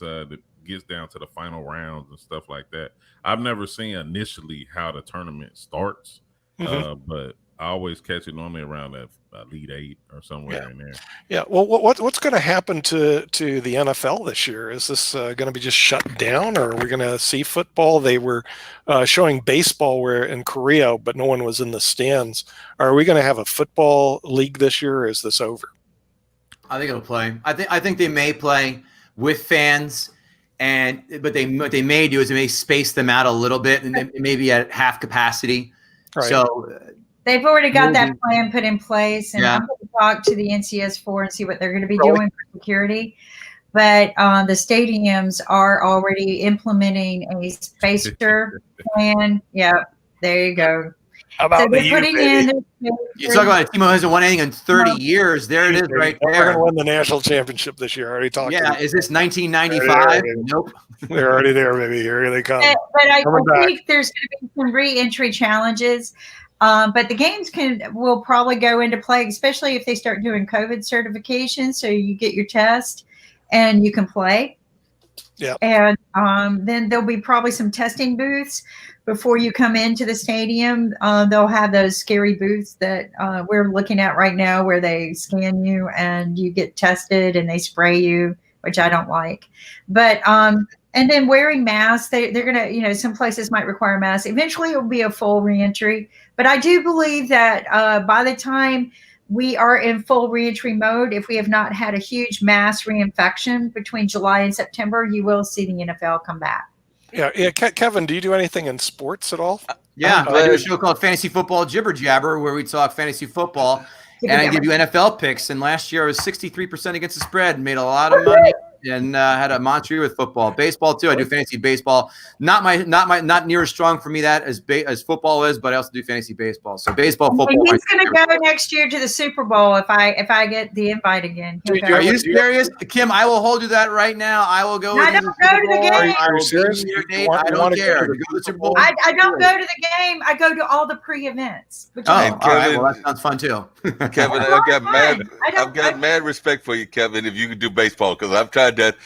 gets down to the final rounds and stuff like that. I've never seen initially how the tournament starts, but I always catch it normally around that Elite Eight or somewhere in there. Yeah. Well, what's going to happen to the NFL this year? Is this going to be just shut down, or are we going to see football? They were showing baseball in Korea, but no one was in the stands. Are we going to have a football league this year, or is this over? I think it'll play. I think they may play with fans, but what they may do is they may space them out a little bit, and maybe at half capacity. Right. So. They've already got that plan put in place, and I'm going to talk to the NCS4 and see what they're going to be doing for security. But the stadiums are already implementing a spacer plan. Yeah, there you go. How about you talk about a team who hasn't won anything in 30 years. There it is, right there. They're going to win the national championship this year. I already talked. Yeah, is this 1995? Nope. They're already there, baby. Here they come. But I think there's going to be some re-entry challenges. But the games will probably go into play, especially if they start doing COVID certification. So you get your test and you can play. Yeah. And then there'll be probably some testing booths before you come into the stadium. They'll have those scary booths that we're looking at right now, where they scan you and you get tested and they spray you, which I don't like. But and then wearing masks, they're going to, some places might require masks. Eventually it will be a full reentry. But I do believe that by the time we are in full reentry mode, if we have not had a huge mass reinfection between July and September, you will see the NFL come back. Yeah. Kevin, do you do anything in sports at all? Yeah, I do a show called Fantasy Football Jibber Jabber, where we talk fantasy football, and I give you NFL picks. And last year I was 63% against the spread, made a lot of money. and had a monster year with football, baseball too. I do fantasy baseball. Not near as strong for me that as football is, but I also do fantasy baseball. So baseball, football. He's going to go next year to the Super Bowl if I get the invite again. Are you serious, Kim? I will hold you that right now. I will go. I don't go to the game. I will serious? I don't care. Go to the Super Bowl. I don't go to the game. I go to all the pre-events. Oh, all right. Well, that sounds fun too. Kevin, I've got mad respect for you, Kevin. If you could do baseball, because I've tried that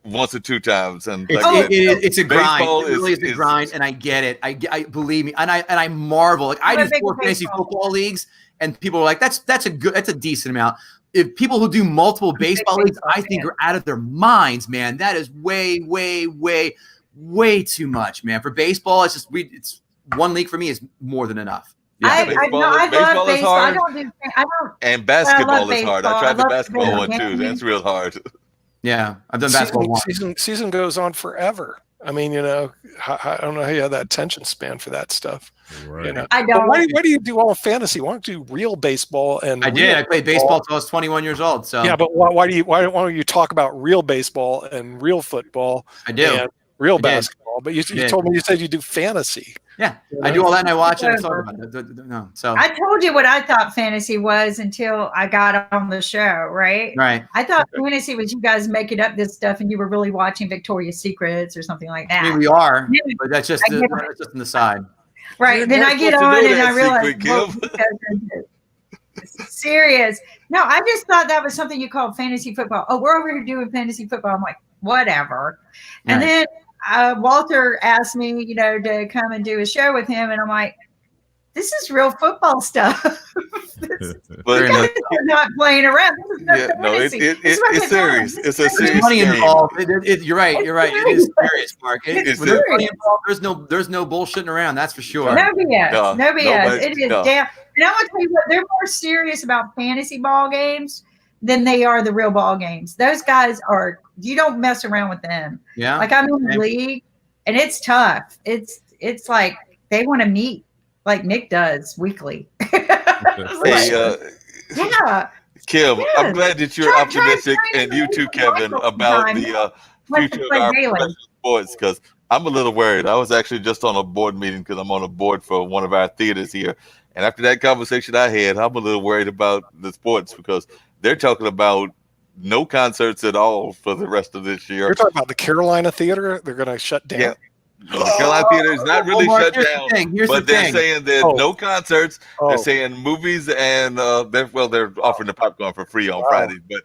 once or two times, and it's a grind. It really is a grind, and I get it. I believe me, and I marvel. Like I do 4 fantasy football leagues, and people are like, that's a decent amount. If people who do multiple baseball leagues, I think are out of their minds, man. That is way too much, man. For baseball, it's one league for me is more than enough. Yeah, baseball is hard. I don't. And basketball is hard. I tried the basketball one too. That's real hard. Yeah, I've done basketball. Season goes on forever. I mean, I don't know how you have that attention span for that stuff. Right. I don't. Why do you do all fantasy? Why don't you do real baseball? And I did. I played baseball till I was 21 years old. So yeah, but why don't you talk about real baseball and real football? I do. And real basketball, but you told me you said you do fantasy. Yeah, I do all that and I watch it and talk about it. No, so I told you what I thought fantasy was until I got on the show, right? Right. I thought fantasy was you guys making up this stuff and you were really watching Victoria's Secrets or something like that. I mean, we are, but that's just on the side. Right. Then I get on and I realize serious. No, I just thought that was something you called fantasy football. Oh, we're over here doing fantasy football. I'm like, whatever. And then Walter asked me, to come and do a show with him, and I'm like, this is real football stuff. But you guys are not playing around. This is it's serious. It's a serious money game. involved. You're right. It is serious, Mark. When there's money involved, there's no bullshitting around. That's for sure. No BS. No BS. It is no. damn. And I'm gonna tell you what, they're more serious about fantasy ball games than they are the real ball games. Those guys are. You don't mess around with them. Yeah. Like I'm in the league, and it's tough. It's like they want to meet like Nick does weekly. Hey, Kim, I'm glad that you're optimistic, and you too, Kevin, about the future of our professional sports, because I'm a little worried. I was actually just on a board meeting because I'm on a board for one of our theaters here. And after that conversation I had, I'm a little worried about the sports because they're talking about no concerts at all for the rest of this year. You're talking about the Carolina Theater? They're going to shut down. Yeah. No, the Carolina Theater is not really shut down, but they're saying there's no concerts. They're saying movies, and they're offering the popcorn for free on Fridays, but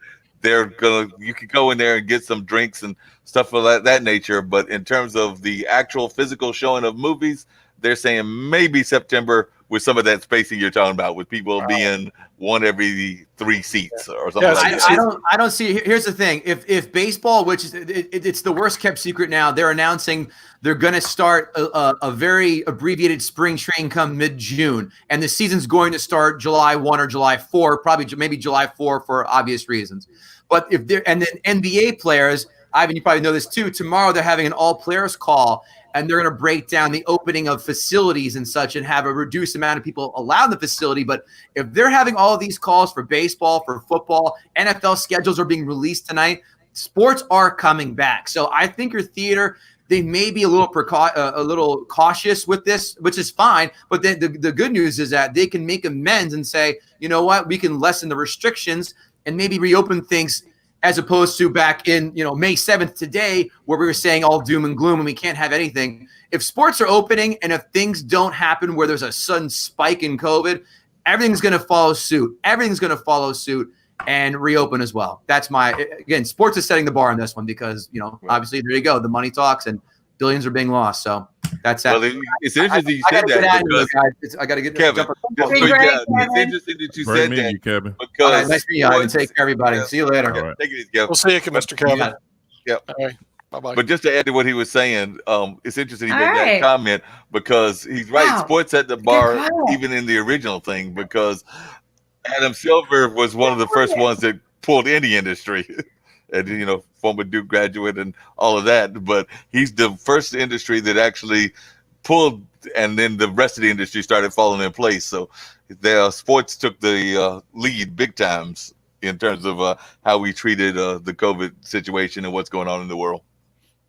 you can go in there and get some drinks and stuff of that nature. But in terms of the actual physical showing of movies, they're saying maybe September with some of that spacing you're talking about, with people being one every 3 seats or something like that. I don't see. Here's the thing: if baseball, which is it's the worst kept secret now, they're announcing they're going to start a very abbreviated spring training come mid-June, and the season's going to start July 1 or July 4, probably maybe July 4 for obvious reasons. But if they're and then NBA players, Ivan, you probably know this too. Tomorrow they're having an all-players call. And they're going to break down the opening of facilities and such and have a reduced amount of people allowed in the facility. But if they're having all of these calls for baseball, for football, NFL schedules are being released tonight, sports are coming back. So I think your theater, they may be a little cautious with this, which is fine. But then the good news is that they can make amends and say, you know what, we can lessen the restrictions and maybe reopen things, as opposed to back in, May 7th today, where we were saying all doom and gloom and we can't have anything. If sports are opening and if things don't happen where there's a sudden spike in COVID, everything's going to follow suit. Everything's going to follow suit and reopen as well. That's again, sports is setting the bar on this one because, obviously there you go. The money talks and billions are being lost. So that's that. Well, it's interesting you said that because I got to get Kevin. It's interesting that you said that, Kevin. Because nice to meet you. I take care, everybody. See you later. Right. Take it easy, Kevin. We'll see you, Mr. Kevin. Yep. All right. Bye-bye. But just to add to what he was saying, it's interesting he made that comment because he's right. Wow. Sports at the bar, even in the original thing, because Adam Silver was one of the first ones that pulled in the industry. And, former Duke graduate and all of that. But he's the first industry that actually pulled, and then the rest of the industry started falling in place. So sports took the lead big times in terms of how we treated the COVID situation and what's going on in the world.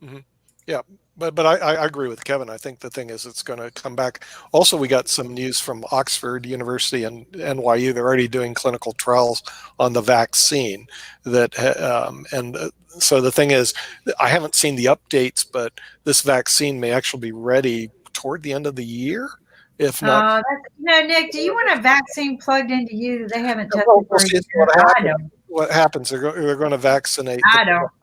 Mm-hmm. Yeah, but I agree with Kevin. I think the thing is it's going to come back. Also, we got some news from Oxford University and NYU. They're already doing clinical trials on the vaccine. So the thing is, I haven't seen the updates, but this vaccine may actually be ready toward the end of the year. If not, Nick, do you want a vaccine plugged into you that they haven't tested for? What happens? They're going to vaccinate.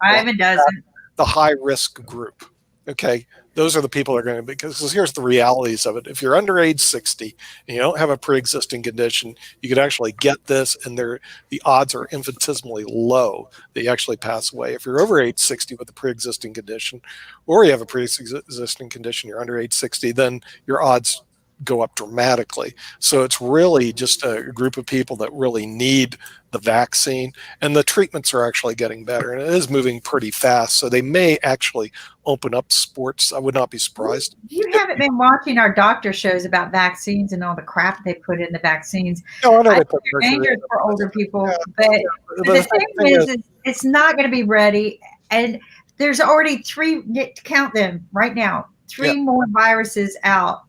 Ivan doesn't. The high risk group. Okay, those are the people that are going to be, because here's the realities of it. If you're under age 60 and you don't have a pre-existing condition, you could actually get this, and the odds are infinitesimally low that you actually pass away. If you're over age 60 with a pre-existing condition, or you have a pre-existing condition, you're under age 60, then your odds go up dramatically. So it's really just a group of people that really need the vaccine, and the treatments are actually getting better, and it is moving pretty fast. So they may actually open up sports. I would not be surprised. You haven't been watching our doctor shows about vaccines and all the crap they put in the vaccines. No, I know it's dangerous for older people, but the thing is it's not going to be ready. And there's already 3, count them right now, 3 more viruses out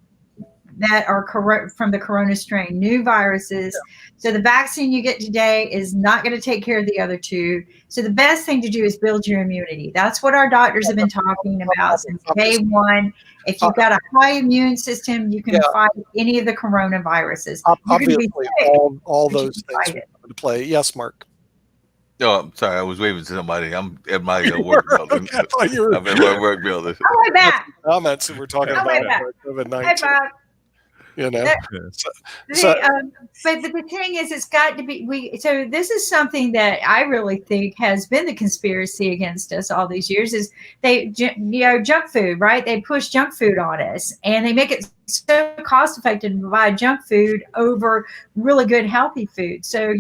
that are from the corona strain, new viruses. So the vaccine you get today is not going to take care of the other 2. So the best thing to do is build your immunity. That's what our doctors have been talking about since day one. If you've got a high immune system, you can fight any of the coronaviruses. Obviously, all those things come into play. Yes, Mark. Oh, I'm sorry. I was waving to somebody. I'm at my work building. I thought you were. I'm at my work building. Oh, way back. Comments we're talking about COVID-19. Hi, Bob. You know, but the thing is, it's got to be so this is something that I really think has been the conspiracy against us all these years is junk food, right? They push junk food on us, and they make it so cost effective to buy junk food over really good healthy food. So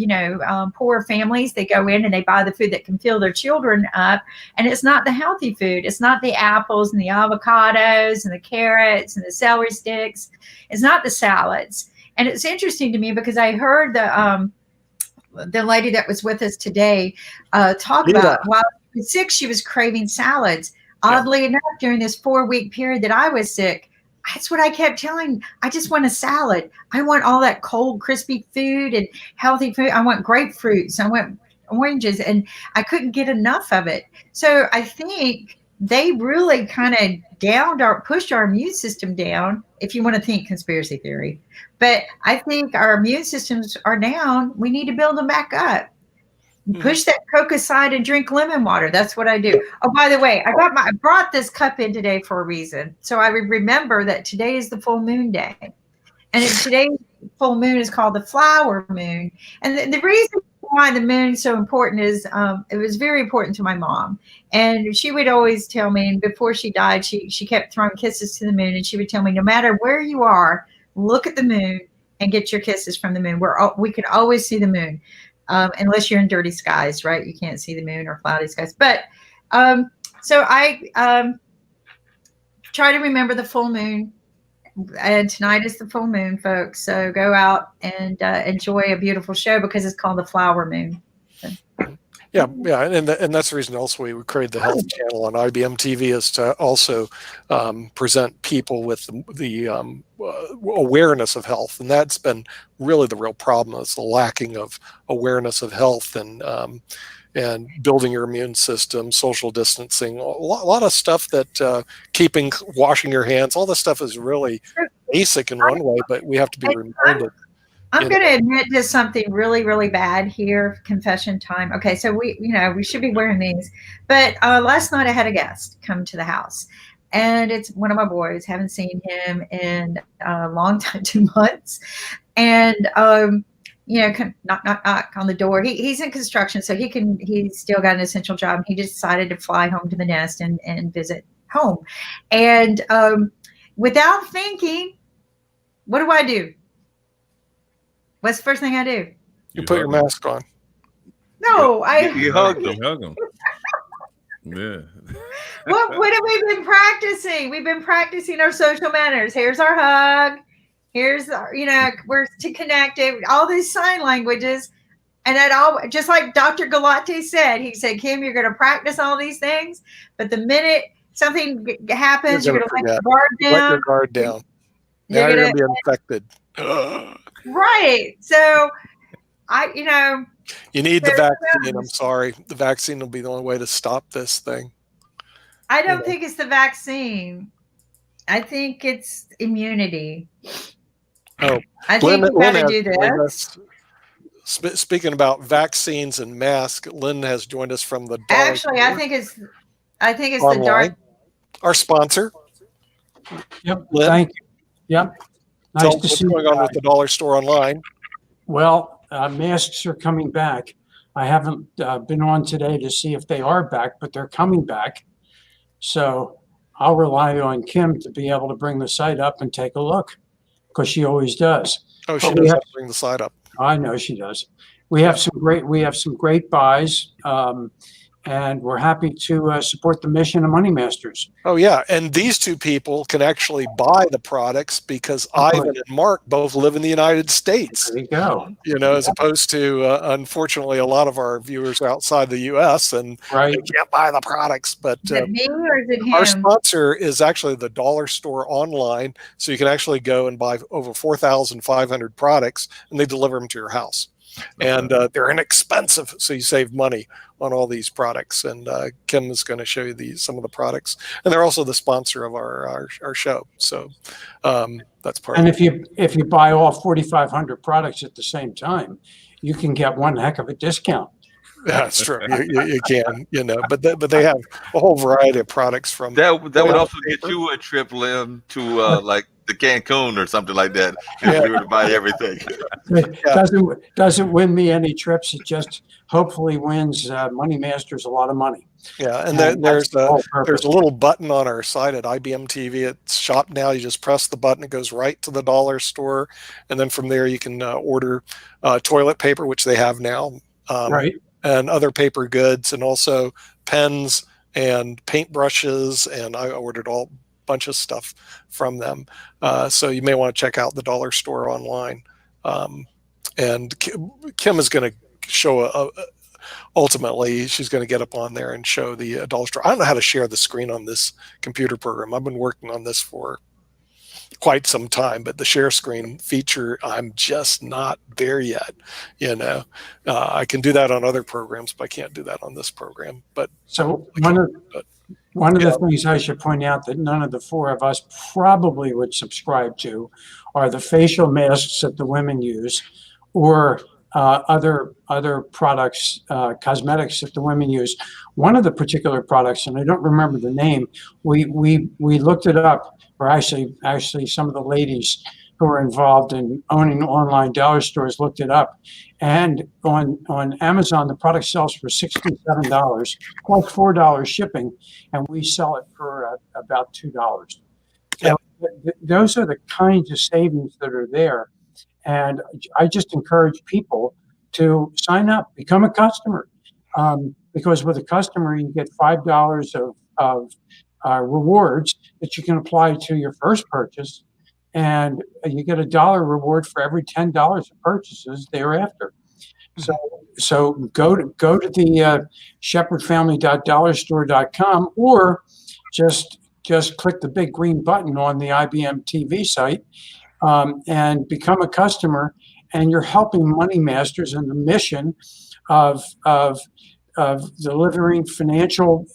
poor families, they go in and they buy the food that can fill their children up, and it's not the healthy food. It's not the apples and the avocados and the carrots and the celery sticks. It's not the salads. And it's interesting to me because I heard the lady that was with us today talk about while she was sick, she was craving salads. Oddly enough, during this 4-week period that I was sick, that's what I kept telling. I just want a salad. I want all that cold, crispy food and healthy food. I want grapefruits. I want oranges, and I couldn't get enough of it. So I think they really kind of pushed our immune system down, if you want to think conspiracy theory. But I think our immune systems are down. We need to build them back up. Push that Coke aside and drink lemon water. That's what I do. Oh, by the way, I brought this cup in today for a reason. So I remember that today is the full moon day. And today's full moon is called the flower moon. And the reason why the moon is so important is it was very important to my mom. And she would always tell me, and before she died, she kept throwing kisses to the moon. And she would tell me, no matter where you are, look at the moon and get your kisses from the moon. We can always see the moon. Unless you're in dirty skies, right? You can't see the moon or cloudy skies. But so I try to remember the full moon. And tonight is the full moon, folks. So go out and enjoy a beautiful show because it's called the flower moon. So. Yeah, and that's the reason also we created the Health Channel on IBM TV is to also present people with the awareness of health, and that's been really the real problem is the lacking of awareness of health and building your immune system, social distancing, a lot of stuff that washing your hands, all this stuff is really basic in one way, but we have to be reminded. I'm going to admit to something really, really bad here. Confession time. Okay, so we should be wearing these. But last night I had a guest come to the house, and it's one of my boys. Haven't seen him in a long time, 2 months, and knock on the door. He's in construction, so he's still got an essential job. He decided to fly home to the nest and visit home, and without thinking, what do? What's the first thing I do? You put your mask on. No, you hug them. You hug them. Yeah. What have we been practicing? We've been practicing our social manners. Here's our hug. Here's our, we're to connect it. All these sign languages. And it all, just like Dr. Galate said, he said, Kim, you're going to practice all these things, but the minute something happens, you're going to let your guard down. Let your guard down. Now you're going to be infected. Right. So you need the vaccine. I'm sorry. The vaccine will be the only way to stop this thing. I don't think it's the vaccine. I think it's immunity. Oh, I think we got to do this. Speaking about vaccines and masks, Lynn has joined us from the Dollar Actually, Store. I think it's Online. the dark. Our sponsor. Yep. Lynn? Thank you. Yep. Nice to see what's going on with the Dollar Store Online. Well, masks are coming back. I haven't been on today to see if they are back, but they're coming back. So I'll rely on Kim to be able to bring the site up and take a look, because she always does. Oh, she does have to bring the site up. I know she does. We have some great buys, and we're happy to support the mission of Money Masters. Oh yeah, and these two people can actually buy the products because Ivan and Mark both live in the United States. There you go. As opposed to unfortunately a lot of our viewers are outside the U.S. and Right. they can't buy the products. But Is it me or is it him? our sponsor is actually the Dollar Store Online, so you can actually go and buy over 4,500 products, and they deliver them to your house. And they're inexpensive, so you save money on all these products. And Kim is going to show you some of the products, and they're also the sponsor of our show. So that's part. And of it. if you buy all 4,500 products at the same time, you can get one heck of a discount. That's true. You can, but they have a whole variety of produces from that would also get you a trip, Lynn, to like the Cancun or something like that. If you were to buy everything. It doesn't win me any trips. It just hopefully wins Money Masters a lot of money. Yeah, and then there's a little button on our site at IBM TV. It's Shop Now. You just press the button. It goes right to the Dollar Store, and then from there you can order toilet paper, which they have now. Right. And other paper goods, and also pens and paintbrushes, and I ordered a bunch of stuff from them. So you may want to check out the Dollar Store Online. And Kim is going to show ultimately she's going to get up on there and show the Dollar Store. I don't know how to share the screen on this computer program. I've been working on this for quite some time, but the share screen feature, I'm just not there yet. I can do that on other programs, but I can't do that on this program. But so one of the things I should point out that none of the four of us probably would subscribe to are the facial masks that the women use, or other products, cosmetics that the women use. One of the particular products, and I don't remember the name, we looked it up, or actually some of the ladies who are involved in owning online dollar stores looked it up, and on Amazon the product sells for $67 plus $4 shipping, and we sell it for about $2. Yeah. Those are the kinds of savings that are there. And I just encourage people to sign up, become a customer, because with a customer, you get $5 of rewards that you can apply to your first purchase, and you get $1 reward for every $10 of purchases thereafter. So go to the shepherdfamily.dollarstore.com, or just click the big green button on the IBM TV site. And become a customer, and you're helping Money Masters in the mission of delivering financial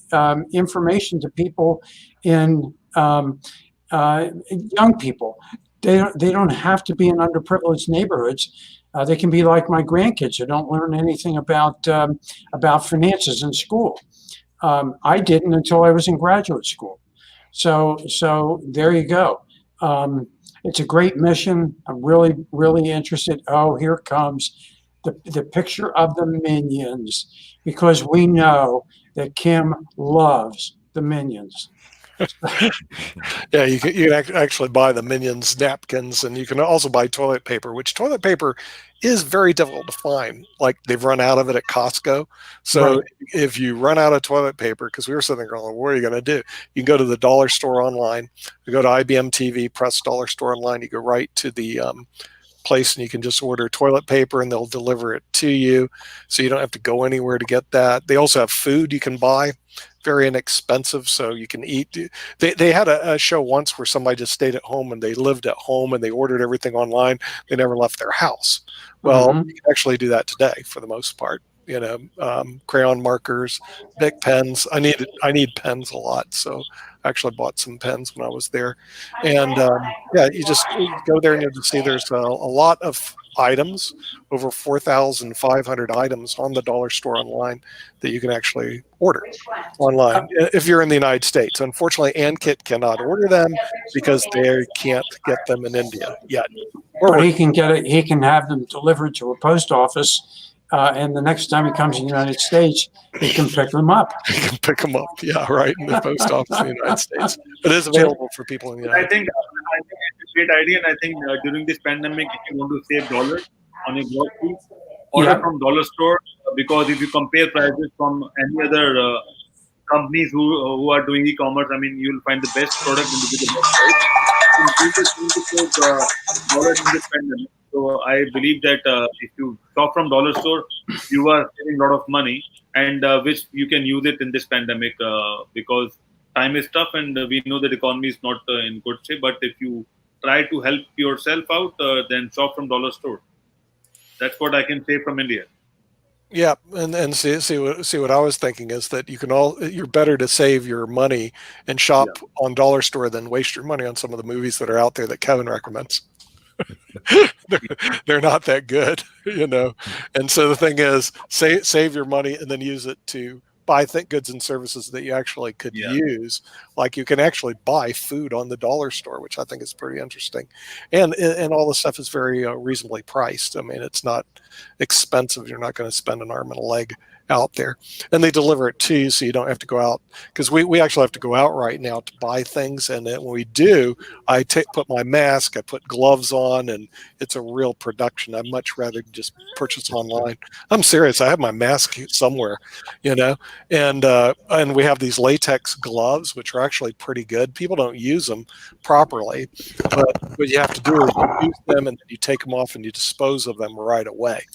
information to people in young people. They don't have to be in underprivileged neighborhoods. They can be like my grandkids who don't learn anything about finances in school. I didn't until I was in graduate school. So there you go. It's a great mission. I'm really, really interested. Oh, here comes the picture of the Minions, because we know that Kim loves the Minions. Yeah, you can actually buy the Minions napkins, and you can also buy toilet paper, which toilet paper is very difficult to find. Like, they've run out of it at Costco. So Right. if you run out of toilet paper, because we were sitting there going, what are you going to do? You can go to the Dollar Store Online, you go to IBM TV, press Dollar Store Online, you go right to the place and you can just order toilet paper and they'll deliver it to you. So you don't have to go anywhere to get that. They also have food you can buy, very inexpensive, so you can eat. They had a show once where somebody just stayed at home and they lived at home and they ordered everything online. They never left their house. Well, you can actually do that today for the most part. Crayon markers, big pens. I need pens a lot, so I actually bought some pens when I was there. And you just go there and you'll just see there's a lot of items, over 4,500 items on the dollar store online that you can actually order online if you're in the United States. Unfortunately, ANKIT cannot order them because they can't get them in India yet. But he can get it. He can have them delivered to a post office, and the next time he comes to the United States, he can pick them up. He can pick them up. Yeah, right, in the post office in the United States. It is available for people in the United States. I think it's a great idea, and I think during this pandemic, if you want to save dollars on your groceries, order from dollar store, because if you compare prices from any other companies who are doing e-commerce, I mean, you'll find the best product and the best price. Dollars in this pandemic. So I believe that if you shop from dollar store, you are saving a lot of money, and which you can use it in this pandemic because time is tough, and we know that the economy is not in good shape. But if you try to help yourself out, then shop from dollar store. That's what I can say from India. Yeah, and see what I was thinking is that you're better to save your money and shop on dollar store than waste your money on some of the movies that are out there that Kevin recommends. they're not that good, And so the thing is, save your money and then use it to buy goods and services that you actually could use. Like you can actually buy food on the dollar store, which I think is pretty interesting, and all the stuff is very reasonably priced. I mean, it's not expensive. You're not going to spend an arm and a leg out there, and they deliver it to you, so you don't have to go out, because we actually have to go out right now to buy things, and then when we do, I put my mask, I put gloves on, and it's a real production. I'd much rather just purchase online. I'm serious. I have my mask somewhere, and we have these latex gloves, which are actually pretty good. People don't use them properly, but what you have to do is you use them and then you take them off and you dispose of them right away.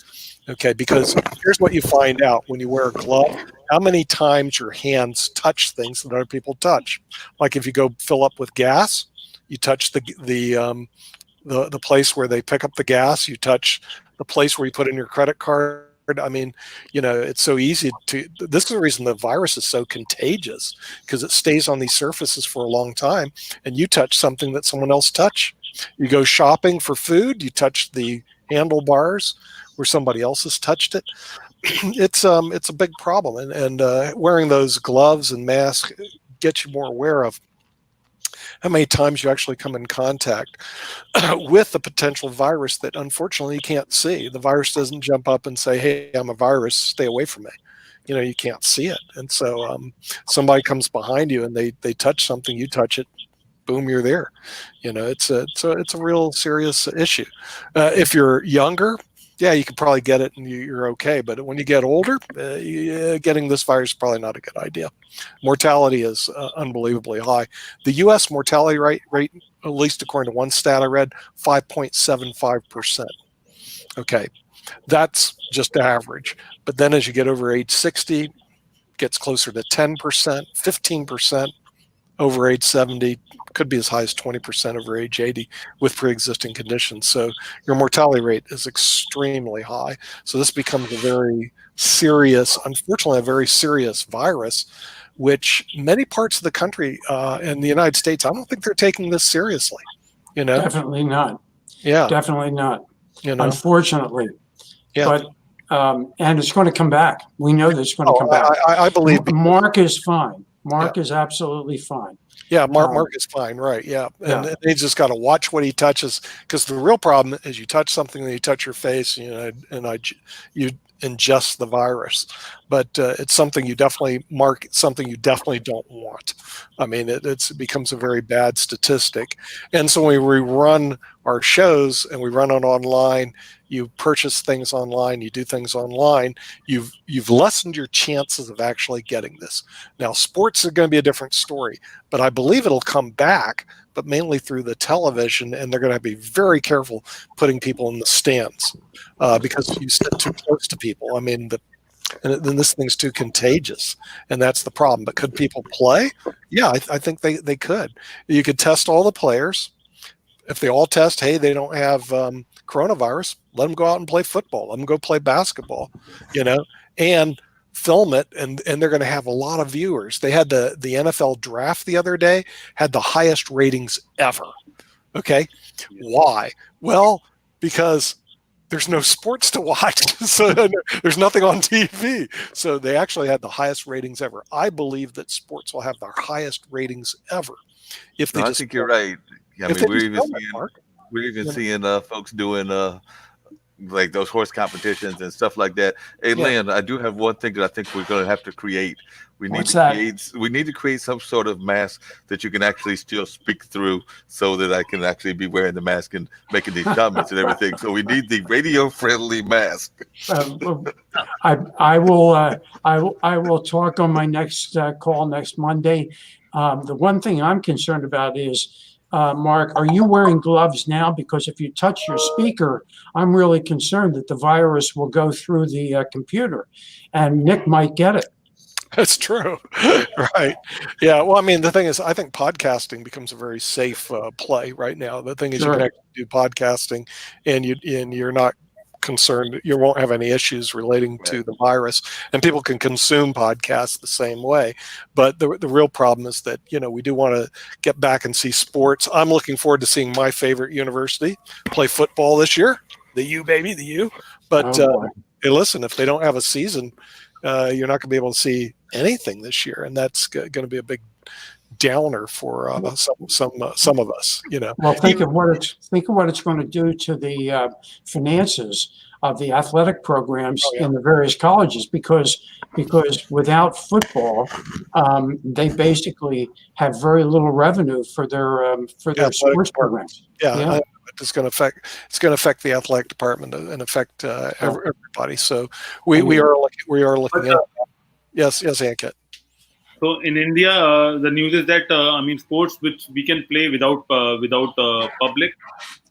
Okay, because here's what you find out when you wear a glove: how many times your hands touch things that other people touch. Like if you go fill up with gas, you touch the place where they pick up the gas. You touch the place where you put in your credit card. I mean, it's so easy to. This is the reason the virus is so contagious, because it stays on these surfaces for a long time, and you touch something that someone else touched. You go shopping for food, you touch the handlebars where somebody else has touched it. It's a big problem, and wearing those gloves and masks gets you more aware of how many times you actually come in contact with the potential virus that unfortunately you can't see. The virus doesn't jump up and say, "Hey, I'm a virus, stay away from me." You can't see it, and so somebody comes behind you and they touch something, you touch it, boom, you're there. It's a real serious issue. If you're younger, you could probably get it and you're okay. But when you get older, getting this virus is probably not a good idea. Mortality is unbelievably high. The U.S. mortality rate, at least according to one stat I read, 5.75%. Okay, that's just average. But then as you get over age 60, it gets closer to 10%, 15%. Over age 70, could be as high as 20% over age 80 with pre-existing conditions. So your mortality rate is extremely high. So this becomes unfortunately, a very serious virus, which many parts of the country in the United States, I don't think they're taking this seriously. Definitely not. Yeah. Definitely not. Unfortunately. Yeah. But and it's going to come back. We know that it's going to come back. I believe Mark is fine. Mark is absolutely fine. Yeah, Mark is fine, right? Yeah, and they just got to watch what he touches, because the real problem is you touch something, and you touch your face, and you ingest the virus. but it's something you definitely mark, something you definitely don't want. I mean, it becomes a very bad statistic. And so when we run our shows and we run it online, you purchase things online, you do things online, you've lessened your chances of actually getting this. Now, sports are going to be a different story, but I believe it'll come back, but mainly through the television, and they're going to be very careful putting people in the stands because if you sit too close to people, I mean, and then this thing's too contagious, and that's the problem. But could people play? Yeah, I think they could. You could test all the players. If they all test, hey, they don't have coronavirus, let them go out and play football. Let them go play basketball, and film it, and they're going to have a lot of viewers. They had the NFL draft the other day, had the highest ratings ever. Okay, why? Well, because there's no sports to watch, so there's nothing on TV. So they actually had the highest ratings ever. I believe that sports will have their highest ratings ever if they I just. think you're right. I mean, we're even seeing folks doing like those horse competitions and stuff like that. Hey, Lynn, I do have one thing that I think we're going to have to create. We need to create some sort of mask that you can actually still speak through, so that I can actually be wearing the mask and making these comments and everything. So we need the radio-friendly mask. I will talk on my next call next Monday. The one thing I'm concerned about is, Mark, are you wearing gloves now? Because if you touch your speaker, I'm really concerned that the virus will go through the computer, and Nick might get it. That's true. Right. Yeah. Well, I mean, the thing is, I think podcasting becomes a very safe play right now. The thing is, you can actually do podcasting, and you're not concerned. You won't have any issues relating to the virus, and people can consume podcasts the same way. But the real problem is that, we do want to get back and see sports. I'm looking forward to seeing my favorite university play football this year. The U, baby, the U. But hey, listen, if they don't have a season, you're not going to be able to see anything this year, and that's going to be a big downer for some of us. Well, think of what it's going to do to the finances of the athletic programs in the various colleges, because without football, they basically have very little revenue for their sports programs. Yeah. It's going to affect the athletic department and affect everybody. So we are looking at. Yes, Ankit. So in India, the news is that sports which we can play without public,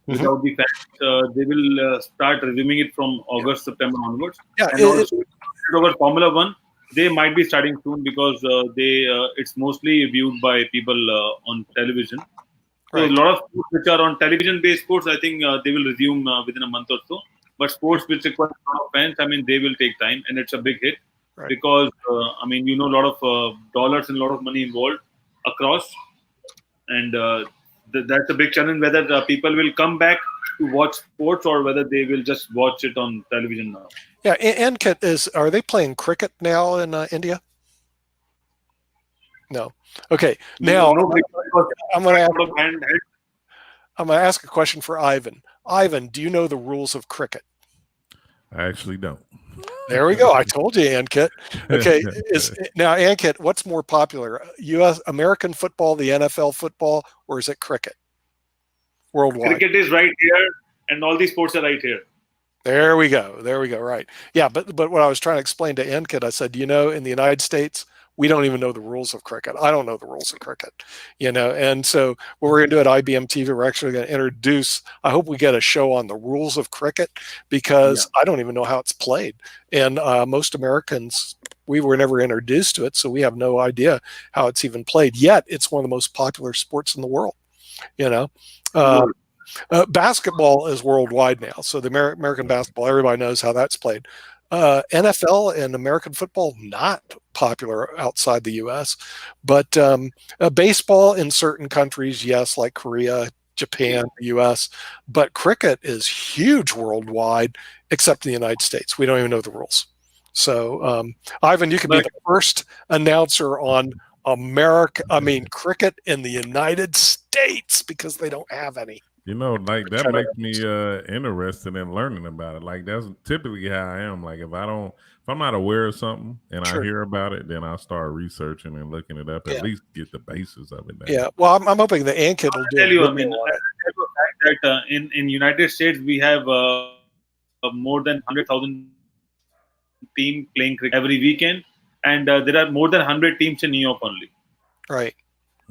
without the fans, they will start resuming it from August, September onwards. Yeah, and also over Formula One, they might be starting soon, because it's mostly viewed by people on television. So a lot of sports which are on television-based sports, I think they will resume within a month or so. But sports which require a lot of fans, they will take time, and it's a big hit. Right. Because a lot of dollars and a lot of money involved across, and that's a big challenge, whether people will come back to watch sports or whether they will just watch it on television now. Yeah, and are they playing cricket now in India? No. Okay. Now I'm going to ask a question for Ivan. Ivan, do you know the rules of cricket? I actually don't. There we go. I told you, Ankit. Okay. Now, Ankit, what's more popular, American football, the NFL football, or is it cricket worldwide? Cricket is right here, and all these sports are right here. There we go. Right. Yeah. But what I was trying to explain to Ankit, I said, in the United States, we don't even know the rules of cricket. I don't know the rules of cricket, and so what we're going to do at IBM TV, we're actually going to introduce, I hope we get a show on the rules of cricket, because I don't even know how it's played. And most Americans, we were never introduced to it, so we have no idea how it's even played. Yet it's one of the most popular sports in the world, basketball is worldwide now. So the American basketball, everybody knows how that's played. NFL and American football, not popular outside the U.S., but baseball in certain countries, yes, like Korea, Japan, the U.S., but cricket is huge worldwide, except in the United States. We don't even know the rules. So, Ivan, you can be the first announcer on cricket in the United States, because they don't have any. You know, like that makes me interested in learning about it. Like that's typically how I am. Like if I'm not aware of something and I hear about it, then I start researching and looking it up. At least get the basis of it down. Yeah. Well, I'm hoping the Ankit will do. I tell you, I mean, I tell you a fact that in United States we have more than 100,000 team playing cricket every weekend, and there are more than 100 teams in New York only. Right.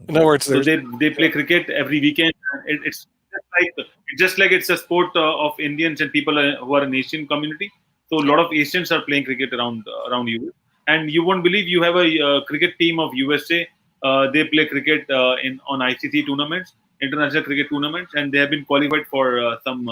In other words, so they play cricket every weekend. It's just like it's a sport of Indians and people who are an Asian community. So a lot of Asians are playing cricket around you, and you won't believe you have a cricket team of USA. They play cricket on ICC tournaments, international cricket tournaments, and they have been qualified for some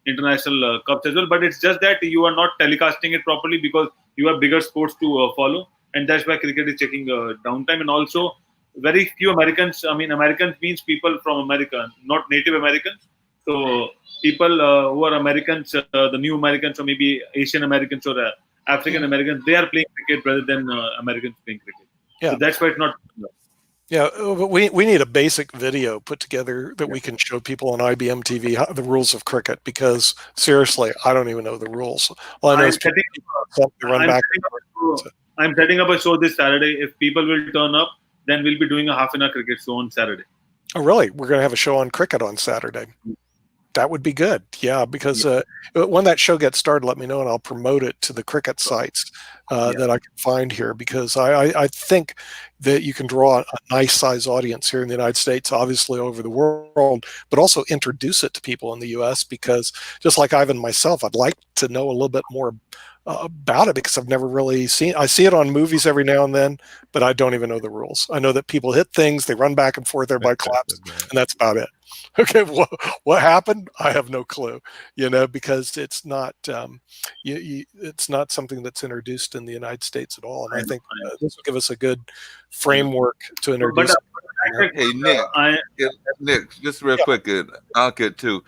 international cups as well. But it's just that you are not telecasting it properly because you have bigger sports to follow, and that's why cricket is taking downtime. And also, very few Americans. I mean, Americans means people from America, not Native Americans. So people who are Americans, the new Americans, or maybe Asian Americans or African Americans, they are playing cricket rather than Americans playing cricket. Yeah. So that's why it's not. Yeah, but we need a basic video put together that we can show people on IBM TV the rules of cricket, because seriously, I don't even know the rules. All I know is I'm setting up a show this Saturday. If people will turn up, then we'll be doing a half-an-hour cricket show on Saturday. Oh, really? We're going to have a show on cricket on Saturday. That would be good. Yeah, because when that show gets started, let me know and I'll promote it to the cricket sites that I can find here, because I think that you can draw a nice size audience here in the United States, obviously over the world, but also introduce it to people in the U.S. because just like Ivan myself, I'd like to know a little bit more about it, because I've never really I see it on movies every now and then, but I don't even know the rules. I know that people hit things, they run back and forth, everybody claps, and that's about it. Okay, what happened? I have no clue, because it's not it's not something that's introduced in the United States at all. And I think this will give us a good framework to introduce. Hey, Nick, just real quick, I'll get to,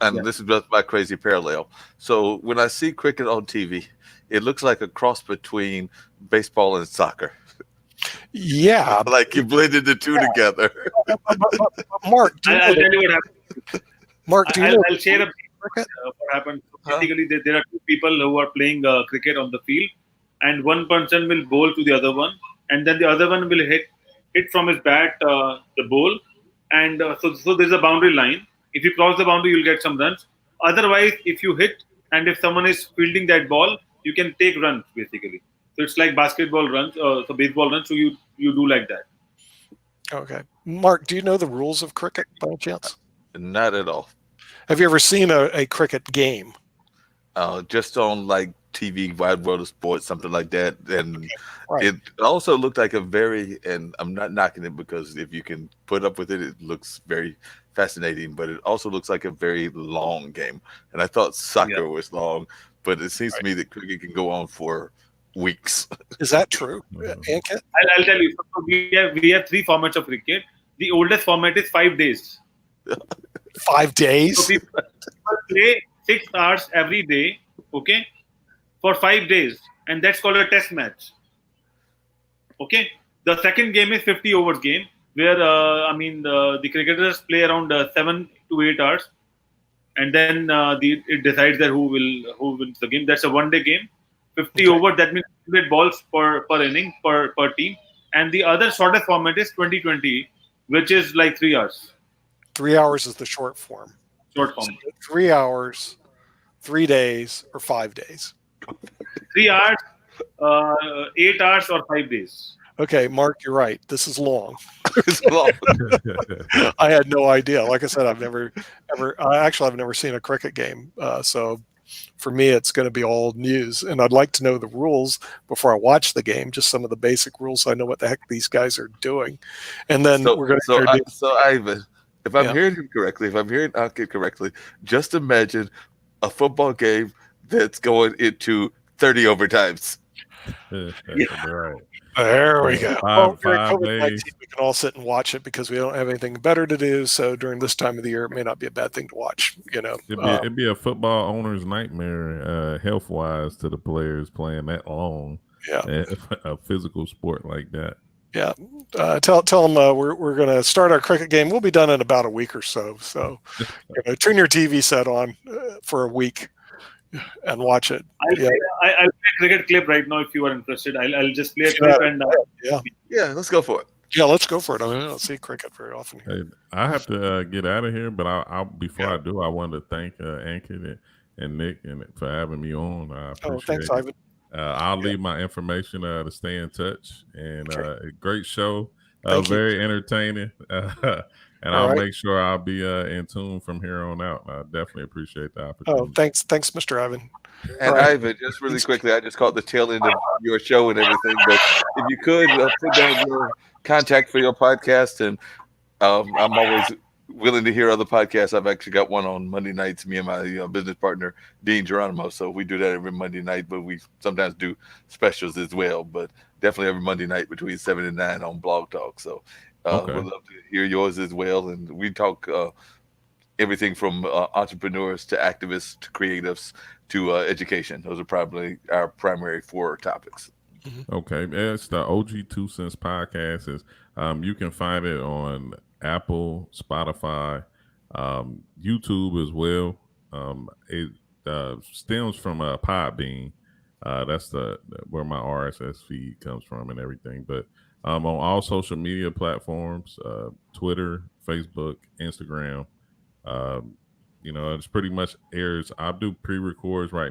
and this is just my crazy parallel. So when I see cricket on TV, it looks like a cross between baseball and soccer. Yeah, like you blended the two together. Mark, I'll tell you what happened. Mark, I'll share what happened. Basically, there are two people who are playing cricket on the field, and one person will bowl to the other one, and then the other one will hit from his bat the ball, and so there's a boundary line. If you cross the boundary, you'll get some runs. Otherwise, if you hit and if someone is fielding that ball, you can take runs basically. So it's like basketball runs, so baseball runs. So you do like that. Okay, Mark, do you know the rules of cricket by chance? Not at all. Have you ever seen a cricket game? Just on like TV, Wide World of Sports, something like that. And it also looked like and I'm not knocking it, because if you can put up with it, it looks very fascinating, but it also looks like a very long game. And I thought soccer was long, but it seems to me that cricket can go on for weeks. Is that true, Ankit? I'll tell you. So we have three formats of cricket. The oldest format is 5 days. 5 days? So people play 6 hours every day, okay, for 5 days, and that's called a test match. Okay. The second game is 50 overs game, where the cricketers play around 7 to 8 hours, and then it decides that who wins the game. That's a one-day game. 50 over, that means 100 balls per inning per team. And the other shortest format is 20-20, which is like 3 hours. 3 hours is the short form. Short form. So 3 hours, 3 days, or 5 days. 3 hours, 8 hours, or 5 days. Okay, Mark, you're right. This is long. I had no idea. Like I said, I've never seen a cricket game. So for me, it's going to be all news. And I'd like to know the rules before I watch the game, just some of the basic rules, so I know what the heck these guys are doing. And then we're going to So Ivan, if I'm hearing him correctly, if I'm hearing Ankit correctly, just imagine a football game that's going into 30 overtimes. Right. There we go. Five days. We can all sit and watch it because we don't have anything better to do. So during this time of the year, it may not be a bad thing to watch. It'd be a football owner's nightmare, health wise, to the players playing that long. Yeah, a physical sport like that. Yeah. Tell them we're going to start our cricket game. We'll be done in about a week or so. So turn your TV set on for a week and watch it. I'll play a cricket clip right now if you are interested. I'll just play a clip and yeah, let's go for it. Yeah, let's go for it. I mean, I don't see cricket very often here. Hey, I have to get out of here, but I'll before I do, I wanted to thank Ankit and Nick and for having me on. I appreciate thanks, it. Ivan. I'll leave my information to stay in touch. And a great show, Thank you. very entertaining. And I'll make sure I'll be in tune from here on out. I definitely appreciate the opportunity. Oh, thanks, Mr. Ivan. And Ivan, just really quickly, I just caught the tail end of your show and everything, but if you could put down your contact for your podcast, and I'm always willing to hear other podcasts. I've actually got one on Monday nights, me and my business partner, Dean Geronimo. So we do that every Monday night, but we sometimes do specials as well. But definitely every Monday night between 7 and 9 on Blog Talk. So we'd love to hear yours as well. And we talk everything from entrepreneurs to activists to creatives to education. Those are probably our primary 4 topics. Okay, it's the OG 2 Cents podcast. You can find it on Apple, Spotify, YouTube as well. It stems from Podbean. That's where my RSS feed comes from and everything. But on all social media platforms, Twitter, Facebook, Instagram, it's pretty much airs. I do pre-records right now.